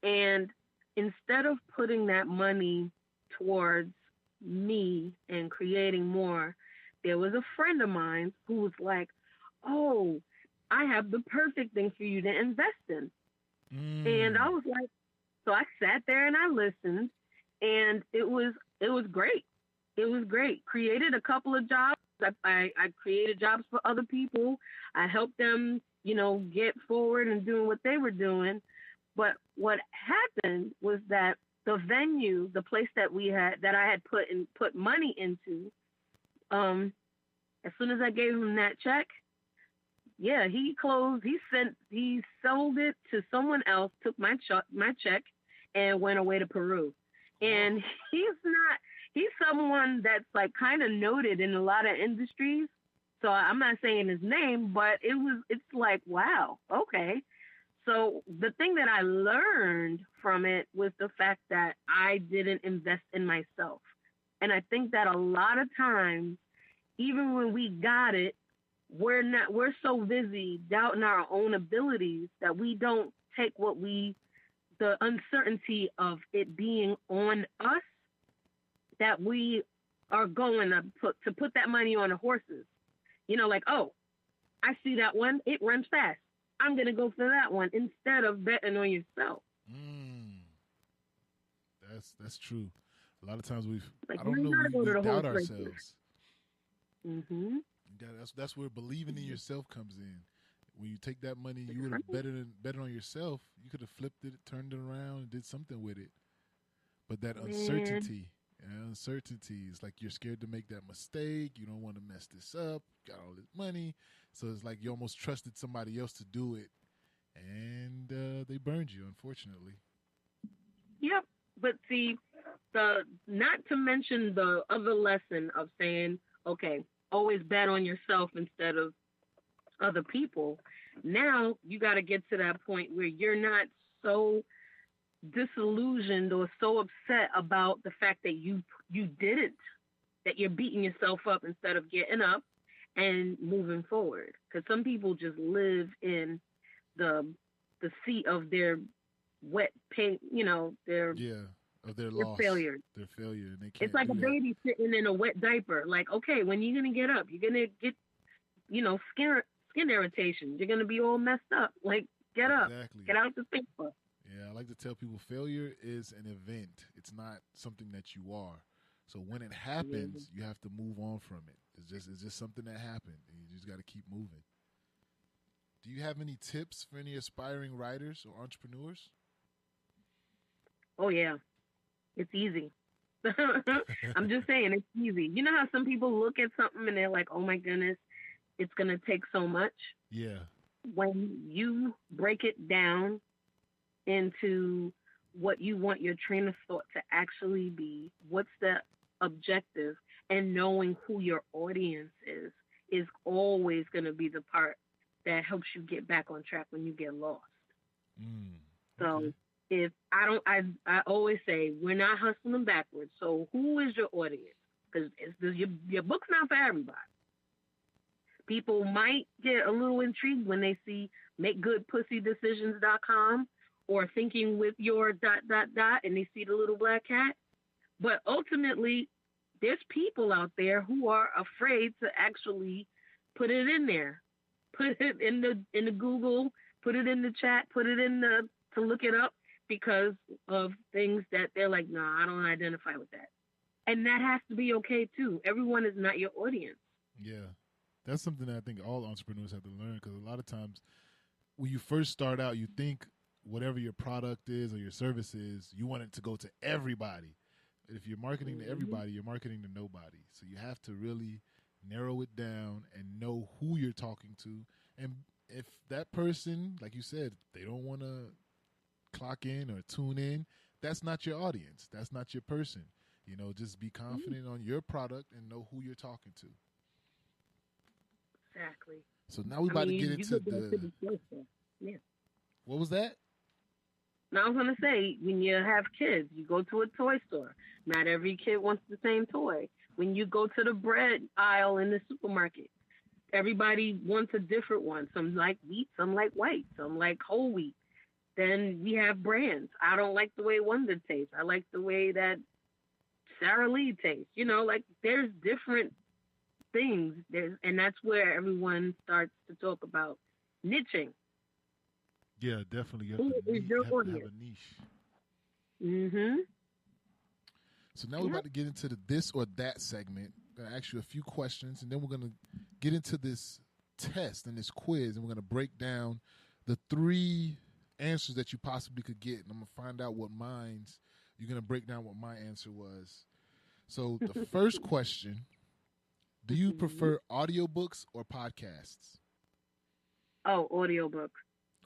And instead of putting that money towards me and creating more, there was a friend of mine who was like, oh, I have the perfect thing for you to invest in. And I was like, so I sat there and I listened, and it was great. It was great. Created a couple of jobs. I created jobs for other people. I helped them, get forward and doing what they were doing. But what happened was that the venue, the place that I had put money into, as soon as I gave him that check, yeah, he sold it to someone else, took my check, and went away to Peru. And he's someone that's like kind of noted in a lot of industries. So I'm not saying his name, but it's like, wow, okay. So the thing that I learned from it was the fact that I didn't invest in myself. And I think that a lot of times, even when we got it, we're so busy doubting our own abilities that we don't take the uncertainty of it being on us, that we are going to put that money on the horses. Like, oh, I see that one, it runs fast, I'm going to go for that one, instead of betting on yourself. That's true. A lot of times we doubt ourselves. Mm-hmm. That's where believing in yourself comes in. When you take that money, you would have bet on yourself. You could have flipped it, turned it around, and did something with it. But that uncertainty is like you're scared to make that mistake. You don't want to mess this up. Got all this money, so it's like you almost trusted somebody else to do it, and they burned you, unfortunately. Yep. But see, not to mention the other lesson of saying, okay, always bet on yourself instead of other people. Now you got to get to that point where you're not so disillusioned or so upset about the fact that you didn't, that you're beating yourself up instead of getting up and moving forward. Because some people just live in the seat of their wet paint, their of their loss, failure. Their failure, and they can't. It's like a baby sitting in a wet diaper. Like, okay, when you're gonna get up, you're gonna get, skin irritation. You're gonna be all messed up. Like, get up, get out the paper. Yeah, I like to tell people failure is an event. It's not something that you are. So when it happens, you have to move on from it. It's just something that happened, and you just got to keep moving. Do you have any tips for any aspiring writers or entrepreneurs? Oh yeah, it's easy. I'm just saying it's easy. You know how some people look at something and they're like, "Oh my goodness, it's gonna take so much." Yeah. When you break it down into what you want your train of thought to actually be, what's the objective, and knowing who your audience is always going to be the part that helps you get back on track when you get lost. So if I always say we're not hustling backwards. So who is your audience? Because your book's not for everybody. People might get a little intrigued when they see makegoodpussydecisions.com or thinking with your ... and they see the little black cat. But ultimately, there's people out there who are afraid to actually put it in there. Put it in the Google, put it in the chat, put it in to look it up because of things that they're like, nah, I don't identify with that. And that has to be okay too. Everyone is not your audience. Yeah. That's something that I think all entrepreneurs have to learn, because a lot of times when you first start out, you think whatever your product is or your service is, you want it to go to everybody. If you're marketing to everybody, you're marketing to nobody. So you have to really narrow it down and know who you're talking to. And if that person, like you said, they don't want to clock in or tune in, that's not your audience. That's not your person. Just be confident on your product and know who you're talking to. Exactly. So now we're about to get into the yeah. What was that? Now I was going to say, when you have kids, you go to a toy store. Not every kid wants the same toy. When you go to the bread aisle in the supermarket, everybody wants a different one. Some like wheat, some like white, some like whole wheat. Then we have brands. I don't like the way Wonder tastes. I like the way that Sara Lee tastes. There's different things. And that's where everyone starts to talk about niching. Yeah, definitely. You have to have a niche. Mm-hmm. So now we're about to get into the this or that segment. I'm going to ask you a few questions, and then we're going to get into this test and this quiz, and we're going to break down the 3 answers that you possibly could get, and I'm going to find out what mine's. You're going to break down what my answer was. So the first question, do you prefer audiobooks or podcasts? Oh, audiobooks.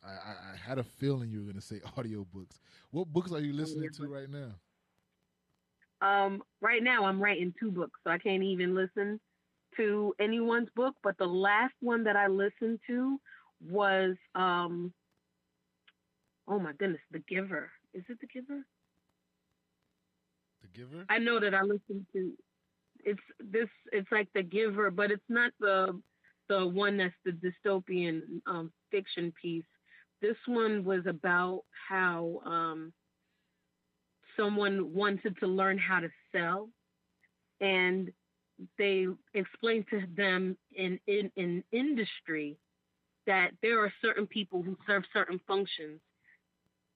I had a feeling you were going to say audiobooks. What books are you listening to right now? Right now I'm writing 2 books, so I can't even listen to anyone's book. But the last one that I listened to was, oh my goodness, The Giver. Is it The Giver? The Giver? I know that I listened to. It's like The Giver, but it's not the one that's the dystopian fiction piece. This one was about how someone wanted to learn how to sell, and they explained to them in industry that there are certain people who serve certain functions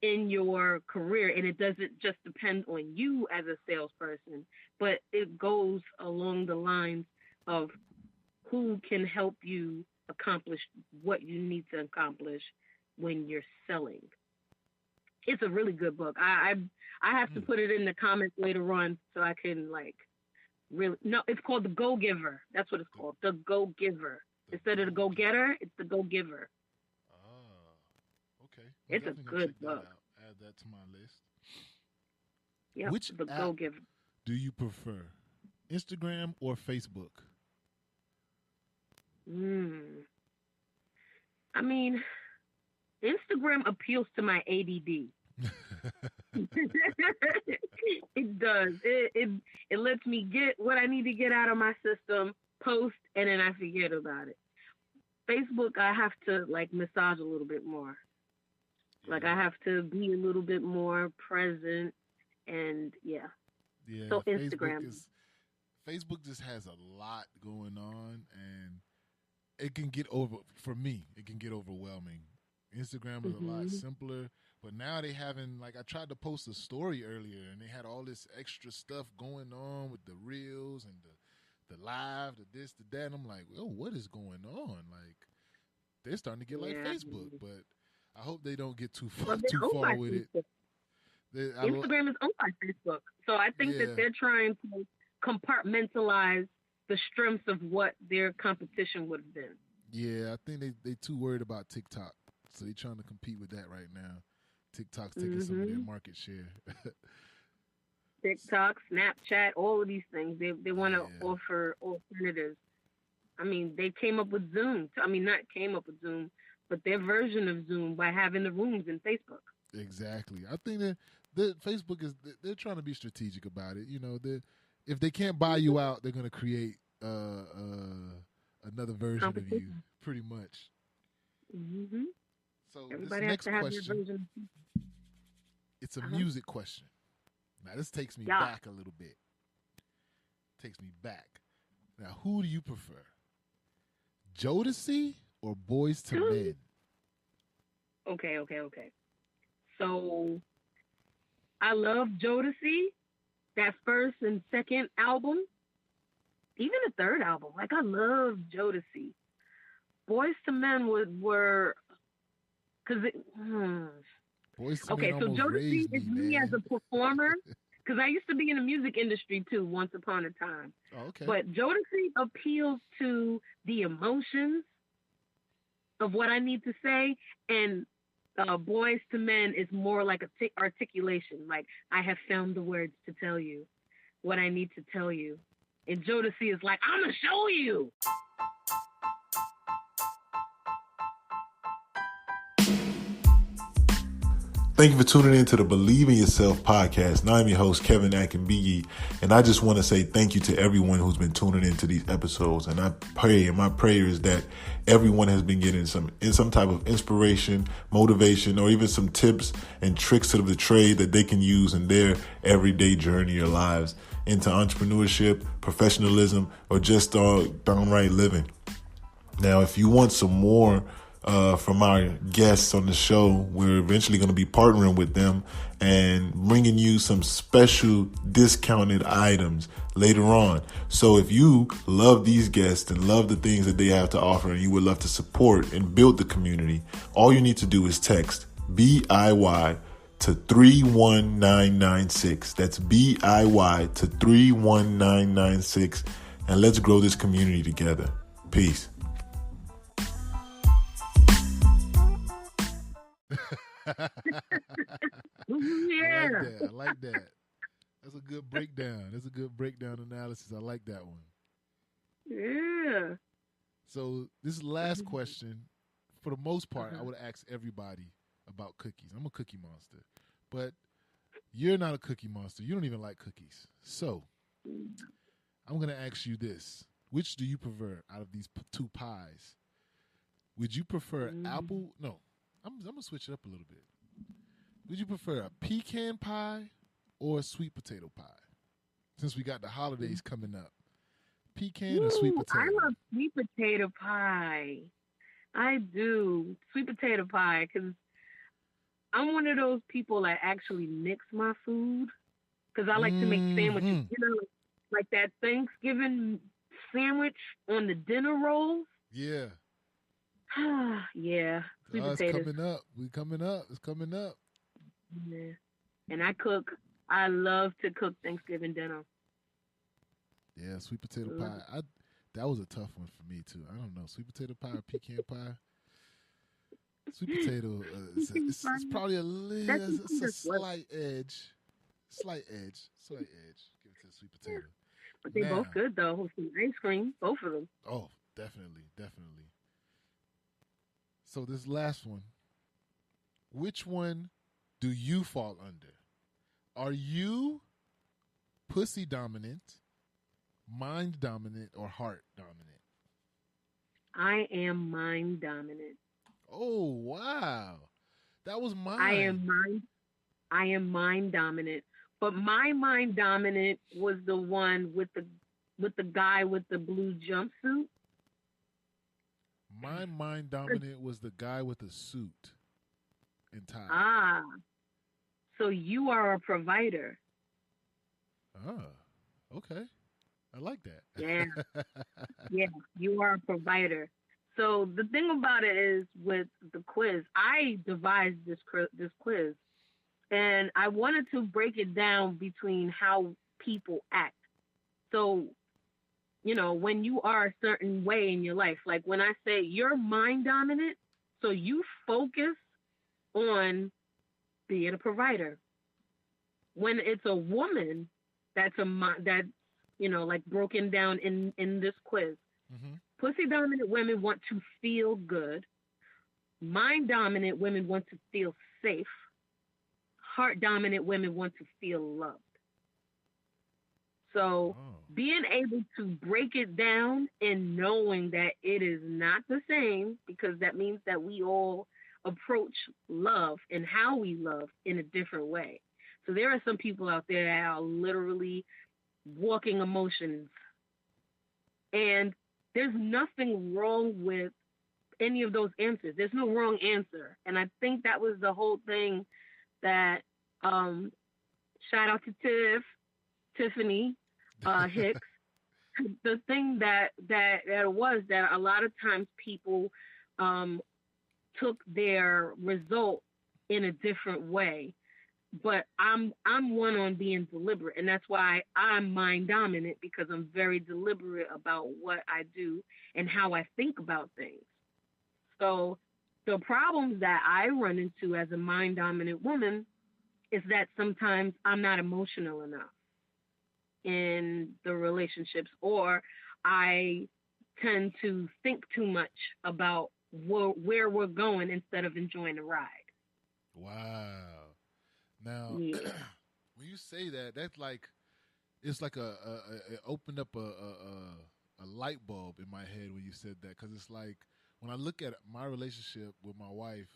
in your career, and it doesn't just depend on you as a salesperson, but it goes along the lines of who can help you accomplish what you need to accomplish when you're selling. It's a really good book. I have to put it in the comments later on so I can really. No, it's called The Go Giver. That's what it's called. The Go Giver. Instead of the Go Getter, it's the Go Giver. It's a good book. Add that to my list. Yep, Which The app Go-Giver. do you prefer, Instagram or Facebook? I mean, Instagram appeals to my ADD. It does. It lets me get what I need to get out of my system, post, and then I forget about it. Facebook, I have to like massage a little bit more. Like I have to be a little bit more present, and yeah. So Instagram. Facebook just has a lot going on, and it can get for me. It can get overwhelming. Instagram is a lot simpler, but now they having like I tried to post a story earlier, and they had all this extra stuff going on with the reels and the live, the this, the that. And I'm like, oh, what is going on? Like they're starting to get like Facebook, but I hope they don't get too far with it. Instagram is owned by Facebook, so I think that they're trying to compartmentalize the strengths of what their competition would have been. Yeah, I think they too worried about TikTok, so they're trying to compete with that right now. TikTok's taking some of their market share. TikTok, Snapchat, all of these things, they want to offer alternatives. I mean, they came up with Zoom. I mean, not came up with Zoom, but their version of Zoom by having the rooms in Facebook. Exactly. I think that Facebook they're trying to be strategic about it. You know, if they can't buy you out, they're going to create another version of you, pretty much. Mm-hmm. So everybody this next has to have question, their version. it's a music question. Now this takes me back a little bit. Takes me back. Now, who do you prefer, Jodeci or Boys to Men? Okay. So I love Jodeci, that first and second album, even the third album. Like I love Jodeci. Boys to Men were because Boys to okay. Men So Jodeci is me man. as a performer because I used to be in the music industry too once upon a time. Oh, okay. But Jodeci appeals to the emotions of what I need to say, and Boys to Men is more like articulation. Like I have found the words to tell you what I need to tell you, and Jodeci is like, I'm gonna show you. Thank you for tuning in to the Believe in Yourself podcast. Now I'm your host, KevBiyi, and I just want to say thank you to everyone who's been tuning into these episodes. And I pray, and my prayer is that everyone has been getting some type of inspiration, motivation, or even some tips and tricks of the trade that they can use in their everyday journey or lives into entrepreneurship, professionalism, or just downright living. Now, if you want some more from our guests on the show, we're eventually going to be partnering with them and bringing you some special discounted items later on. So if you love these guests and love the things that they have to offer and you would love to support and build the community, all you need to do is text BIY to 31996. That's BIY to 31996, and let's grow this community together. Peace. I like that. That's a good breakdown. That's a good breakdown analysis. I like that one. Yeah. So this last question, for the most part, I would ask everybody about cookies. I'm a cookie monster, but you're not a cookie monster. You don't even like cookies. So I'm going to ask you this. Which do you prefer out of these two pies? Would you prefer apple? No, I'm going to switch it up a little bit. Would you prefer a pecan pie or a sweet potato pie? Since we got the holidays coming up. Pecan or sweet potato? I love sweet potato pie. I do. Sweet potato pie, because I'm one of those people that actually mix my food, because I like to make sandwiches. You know, like that Thanksgiving sandwich on the dinner rolls. Yeah. Yeah. Sweet potatoes. It's coming up. It's coming up. Yeah. And I cook. I love to cook Thanksgiving dinner. Yeah, sweet potato pie. That was a tough one for me too. I don't know, sweet potato pie or pecan pie. Sweet potato. It's probably a little. It's a slight edge. Slight edge. Give it to the sweet potato. But they both good though. With some ice cream, both of them. Oh, definitely. So this last one. Which one do you fall under? Are you pussy dominant, mind dominant, or heart dominant? I am mind dominant. Oh, wow. That was mine. I am mind dominant. But my mind dominant was the one with the guy with the blue jumpsuit. My mind dominant was the guy with the suit and tie. Ah. So you are a provider. Oh, okay. I like that. Yeah. Yeah, you are a provider. So the thing about it is with the quiz, I devised this quiz, and I wanted to break it down between how people act. So, when you are a certain way in your life, like when I say you're mind dominant, so you focus on being a provider. When it's a woman that's like broken down in this quiz. Mm-hmm. Pussy dominant women want to feel good. Mind dominant women want to feel safe. Heart dominant women want to feel loved. So being able to break it down and knowing that it is not the same, because that means that we all approach love and how we love in a different way. So there are some people out there that are literally walking emotions. And there's nothing wrong with any of those answers. There's no wrong answer. And I think that was the whole thing that, shout out to Tiffany Hicks. The thing that was that a lot of times people took their result in a different way. But I'm one on being deliberate, and that's why I'm mind dominant, because I'm very deliberate about what I do and how I think about things. So the problems that I run into as a mind dominant woman is that sometimes I'm not emotional enough in the relationships, or I tend to think too much about where we're going instead of enjoying the ride. Wow. Now, when you say that, that's like, it's like it opened up a light bulb in my head when you said that, because it's like when I look at my relationship with my wife,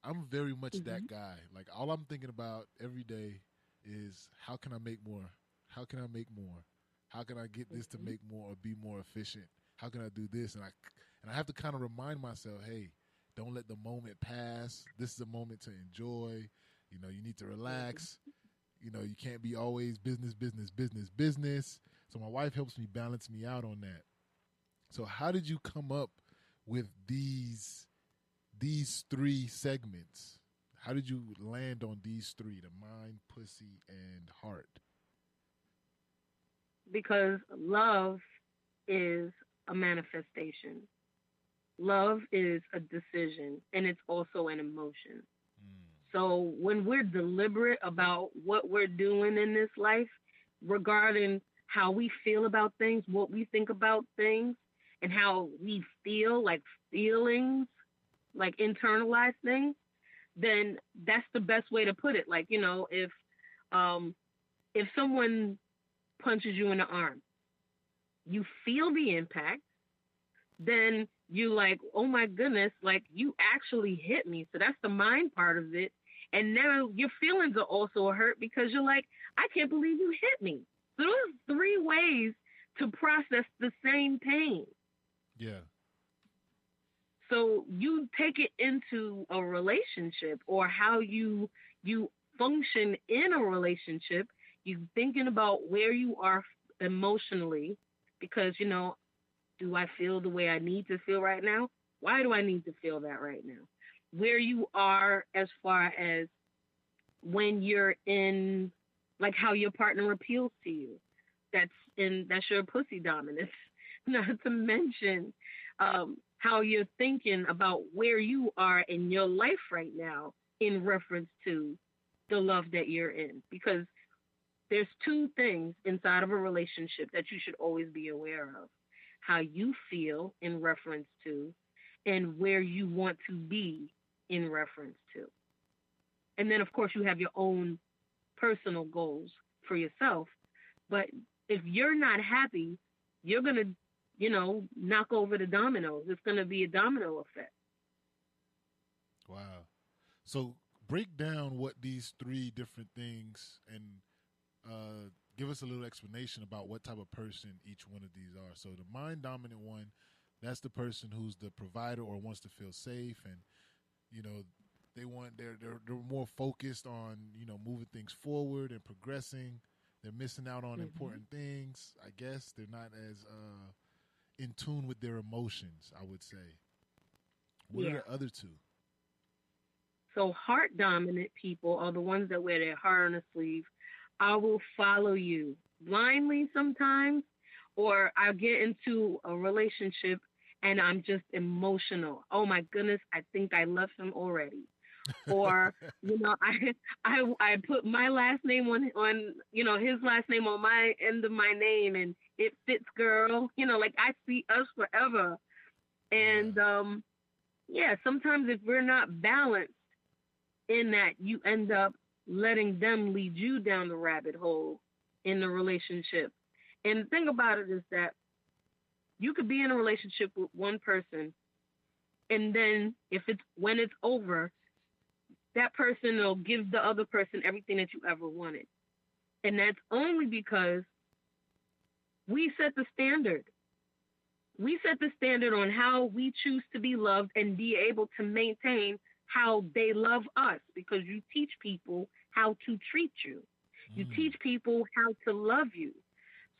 I'm very much that guy. Like all I'm thinking about every day is how can I make more? How can I make more? How can I get this to make more or be more efficient? How can I do this? And I have to kind of remind myself, hey, don't let the moment pass. This is a moment to enjoy. You need to relax. You can't be always business. So my wife helps me balance me out on that. So how did you come up with these three segments? How did you land on these three, the mind, pussy, and heart? Because love is a manifestation. Love is a decision, and it's also an emotion. So when we're deliberate about what we're doing in this life, regarding how we feel about things, what we think about things, and how we feel, like feelings, like internalized things, then that's the best way to put it. Like, if someone punches you in the arm, you feel the impact, then you like, oh my goodness, like you actually hit me. So that's the mind part of it. And now your feelings are also hurt because you're like, I can't believe you hit me. So there's three ways to process the same pain. Yeah. So you take it into a relationship, or how you function in a relationship. You're thinking about where you are emotionally, because, do I feel the way I need to feel right now? Why do I need to feel that right now? Where you are as far as when you're in, like how your partner appeals to you. That's your pussy dominance. not to mention how you're thinking about where you are in your life right now in reference to the love that you're in. Because there's two things inside of a relationship that you should always be aware of: how you feel in reference to, and where you want to be in reference to. And then, of course, you have your own personal goals for yourself. But if you're not happy, you're going to, knock over the dominoes. It's going to be a domino effect. Wow. So break down what these three different things and give us a little explanation about what type of person each one of these are. So the mind dominant one, that's the person who's the provider or wants to feel safe, and they're more focused on moving things forward and progressing. They're missing out on important things. I guess they're not as in tune with their emotions, I would say. What are the other two? So heart dominant people are the ones that wear their heart on their sleeve. I will follow you blindly sometimes, or I'll get into a relationship and I'm just emotional. Oh my goodness, I think I love him already. Or, I put my last name on his last name on my end of my name, and it fits, girl. Like I see us forever. And sometimes if we're not balanced in that, you end up letting them lead you down the rabbit hole in the relationship. And the thing about it is that you could be in a relationship with one person, and then when it's over, that person will give the other person everything that you ever wanted. And that's only because we set the standard. We set the standard on how we choose to be loved and be able to maintain how they love us, because you teach people how to treat you. You teach people how to love you.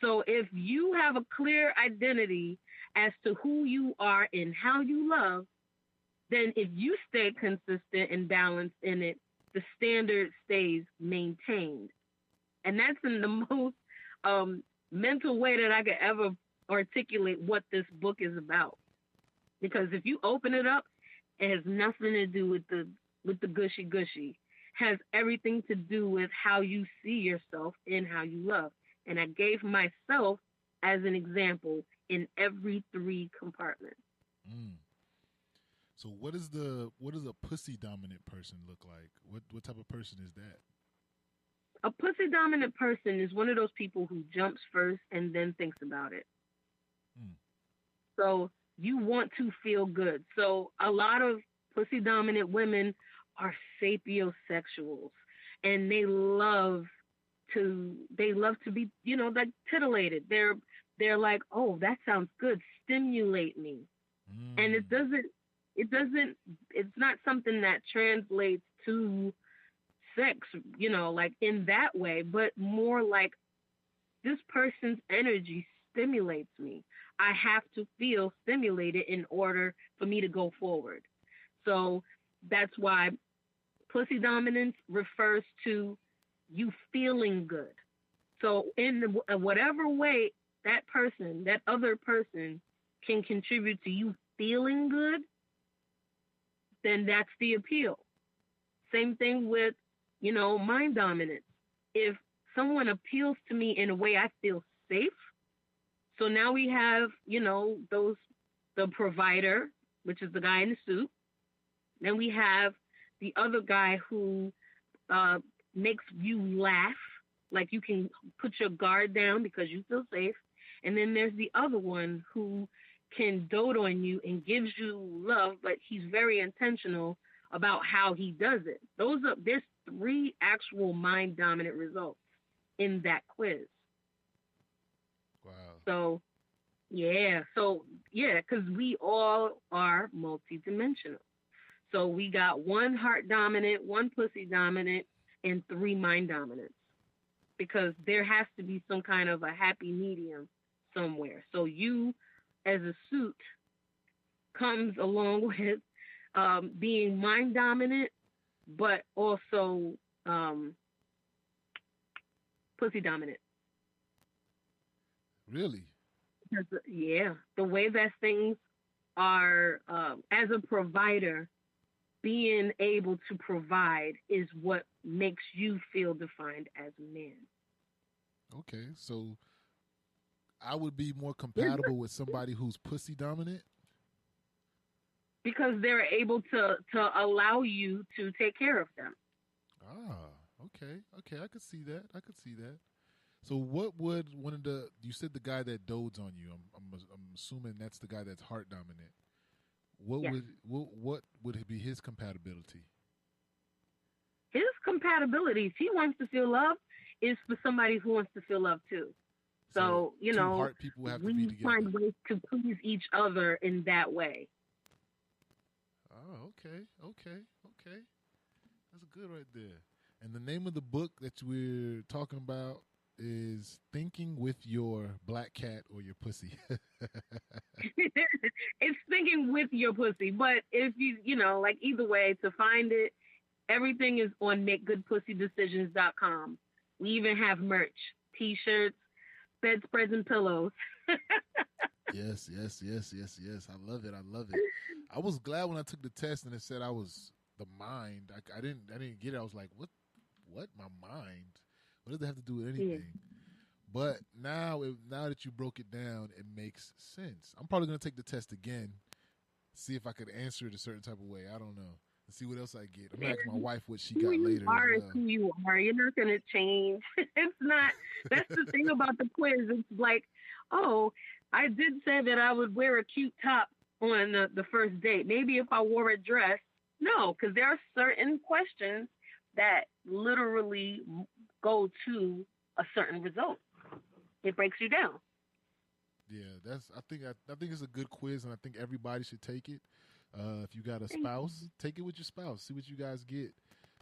So if you have a clear identity as to who you are and how you love, then if you stay consistent and balanced in it, the standard stays maintained. And that's in the most mental way that I could ever articulate what this book is about. Because if you open it up, it has nothing to do with the gushy gushy. It has everything to do with how you see yourself and how you love. And I gave myself as an example in every three compartments. So what does a pussy dominant person look like? What type of person is that? A pussy dominant person is one of those people who jumps first and then thinks about it. So you want to feel good. So a lot of pussy dominant women are sapiosexuals, and they love to be, like titillated. They're like, oh, that sounds good. Stimulate me. And it's not something that translates to sex, like in that way, but more like this person's energy stimulates me. I have to feel stimulated in order for me to go forward. So that's why pussy dominance refers to you feeling good. So in whatever way that other person can contribute to you feeling good, then that's the appeal. Same thing with, mind dominance. If someone appeals to me in a way I feel safe, so now we have, the provider, which is the guy in the suit. Then we have the other guy who makes you laugh, like you can put your guard down because you feel safe. And then there's the other one who can dote on you and gives you love, but he's very intentional about how he does it. There's three actual mind dominant results in that quiz. Wow. So, because we all are multidimensional. So we got one heart dominant, one pussy dominant, and three mind dominants, because there has to be some kind of a happy medium somewhere. So you, as a suit, comes along with being mind dominant, but also pussy dominant. Really? Because, yeah, the way that things are, as a provider, being able to provide is what makes you feel defined as a man. Okay, so I would be more compatible with somebody who's pussy dominant. Because they're able to allow you to take care of them. Okay, I could see that. So what would one of the, you said the guy that dotes on you, I'm assuming that's the guy that's heart dominant. Yes. What would be his compatibility? His compatibility, if he wants to feel love, is for somebody who wants to feel love too. So you know, heart people have to be we together. find ways to please each other in that way. Oh, okay. That's good right there. And the name of the book that we're talking about is Thinking with Your Black Cat or Your Pussy. It's thinking with your pussy. But if you know, like either way, to find it, everything is on makegoodpussydecisions.com. We even have merch, T-shirts, bedspreads, and pillows. Yes. I love it. I was glad when I took the test and it said I was the mind. I didn't get it. I was like, what? My mind? What does that have to do with anything? Yeah. But now that you broke it down, it makes sense. I'm probably gonna take the test again, see if I could answer it a certain type of way. I don't know. And see what else I get. I'm gonna ask my wife what she got later. Who you are. You're not gonna change. It's not. That's the thing about the quiz. It's like, oh, I did say that I would wear a cute top on the first date. Maybe if I wore a dress. No, because there are certain questions that literally go to a certain result. It breaks you down. Yeah, I think it's a good quiz, and I think everybody should take it. If you got a spouse, take it with your spouse. See what you guys get.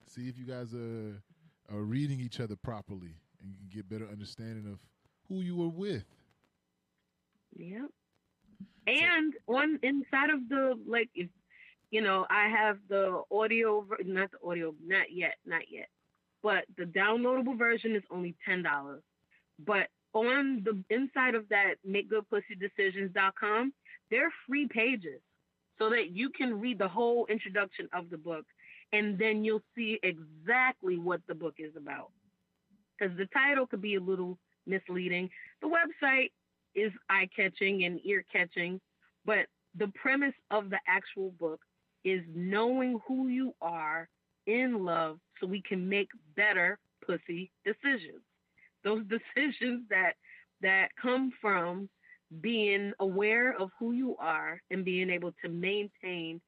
See if you guys are reading each other properly, and you can get better understanding of who you were with. Yeah. And on inside of the, like, if you know, I have the audio, not yet. But the downloadable version is only $10. But on the inside of that makegoodpussydecisions.com, there are free pages so that you can read the whole introduction of the book, and then you'll see exactly what the book is about. Because the title could be a little misleading. The website is eye-catching and ear-catching, but the premise of the actual book is knowing who you are in love so we can make better pussy decisions. Those decisions that come from being aware of who you are and being able to maintain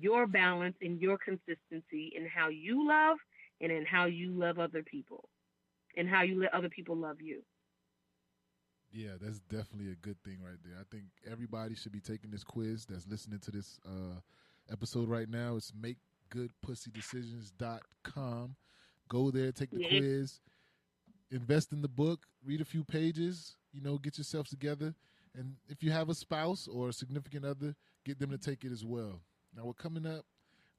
your balance and your consistency in how you love and in how you love other people and how you let other people love you. Yeah, that's definitely a good thing right there. I think everybody should be taking this quiz that's listening to this episode right now. It's makegoodpussydecisions.com. Go there, take the quiz, invest in the book, read a few pages, get yourself together. And if you have a spouse or a significant other, get them to take it as well. Now, we're coming up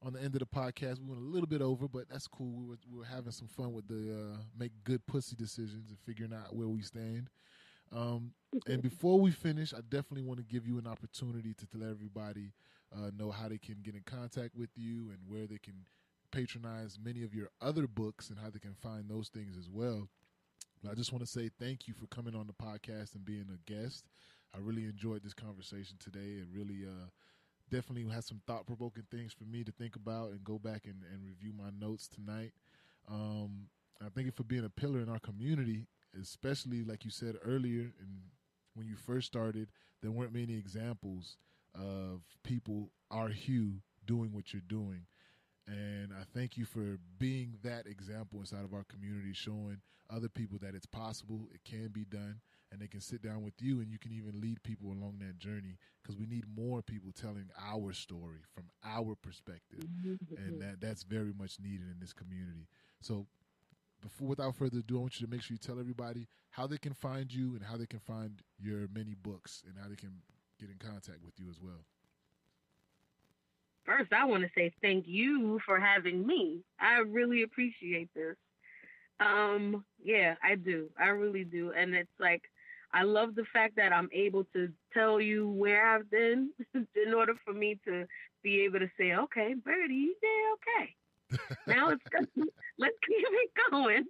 on the end of the podcast. We went a little bit over, but that's cool. We were having some fun with the make good pussy decisions and figuring out where we stand. And before we finish, I definitely want to give you an opportunity to let everybody know how they can get in contact with you and where they can patronize many of your other books and how they can find those things as well. But I just want to say thank you for coming on the podcast and being a guest. I really enjoyed this conversation today. It really definitely has some thought-provoking things for me to think about and go back and review my notes tonight. I thank you for being a pillar in our community, especially like you said earlier, and when you first started, there weren't many examples of people our hue doing what you're doing. And I thank you for being that example inside of our community, showing other people that it's possible, it can be done, and they can sit down with you and you can even lead people along that journey, because we need more people telling our story from our perspective. And that's very much needed in this community. So without further ado, I want you to make sure you tell everybody how they can find you and how they can find your many books and how they can get in contact with you as well. First, I want to say thank you for having me. I really appreciate this. Yeah, I do. I really do. And it's like, I love the fact that I'm able to tell you where I've been in order for me to be able to say, okay, Birdie, you did okay. Now let's keep it going.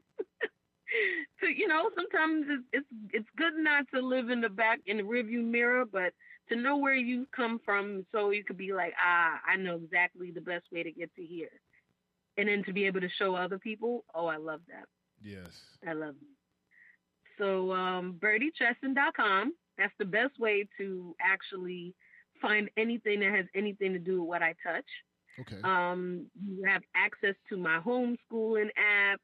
So, sometimes it's good not to live in the rearview mirror, but to know where you've come from, so you could be like, I know exactly the best way to get to here. And then to be able to show other people, I love that. Yes. I love it. So birdiechesson.com, that's the best way to actually find anything that has anything to do with what I touch. Okay. You have access to my homeschooling app.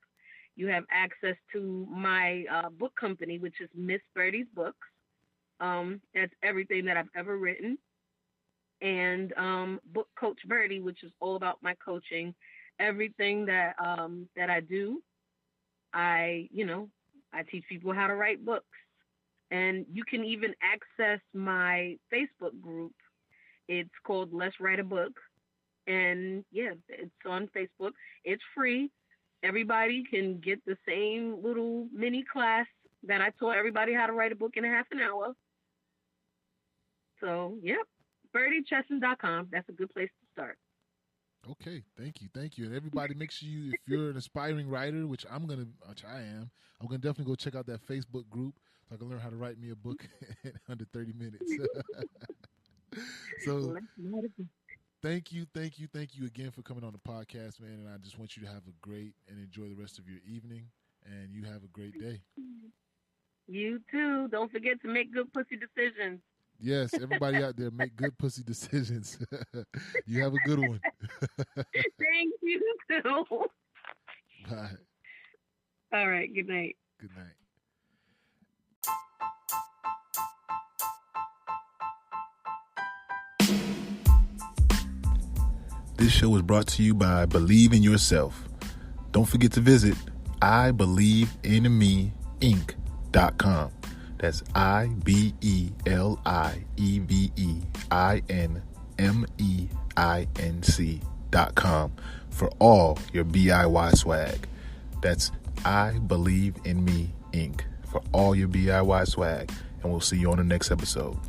You have access to my book company, which is Miss Birdie's Books. That's everything that I've ever written. And Book Coach Birdie, which is all about my coaching. Everything that I do, I teach people how to write books. And you can even access my Facebook group. It's called Let's Write a Book. And yeah, it's on Facebook. It's free. Everybody can get the same little mini class that I taught everybody how to write a book in a half an hour. So, yep, birdiechesson.com. That's a good place to start. Okay, thank you. And everybody, make sure if you're an aspiring writer, which I am, I'm gonna definitely go check out that Facebook group so I can learn how to write me a book in under 30 minutes. So, thank you again for coming on the podcast, man. And I just want you to have a great and enjoy the rest of your evening. And you have a great day. You too. Don't forget to make good pussy decisions. Yes, everybody out there, make good pussy decisions. You have a good one. Thank you too. Bye. All right. Good night. Good night. This show is brought to you by Believe in Yourself. Don't forget to visit IBelieveInMeInc.com. That's IBelieveInMeInc.com for all your DIY swag. That's I Believe in Me Inc. for all your DIY swag. And we'll see you on the next episode.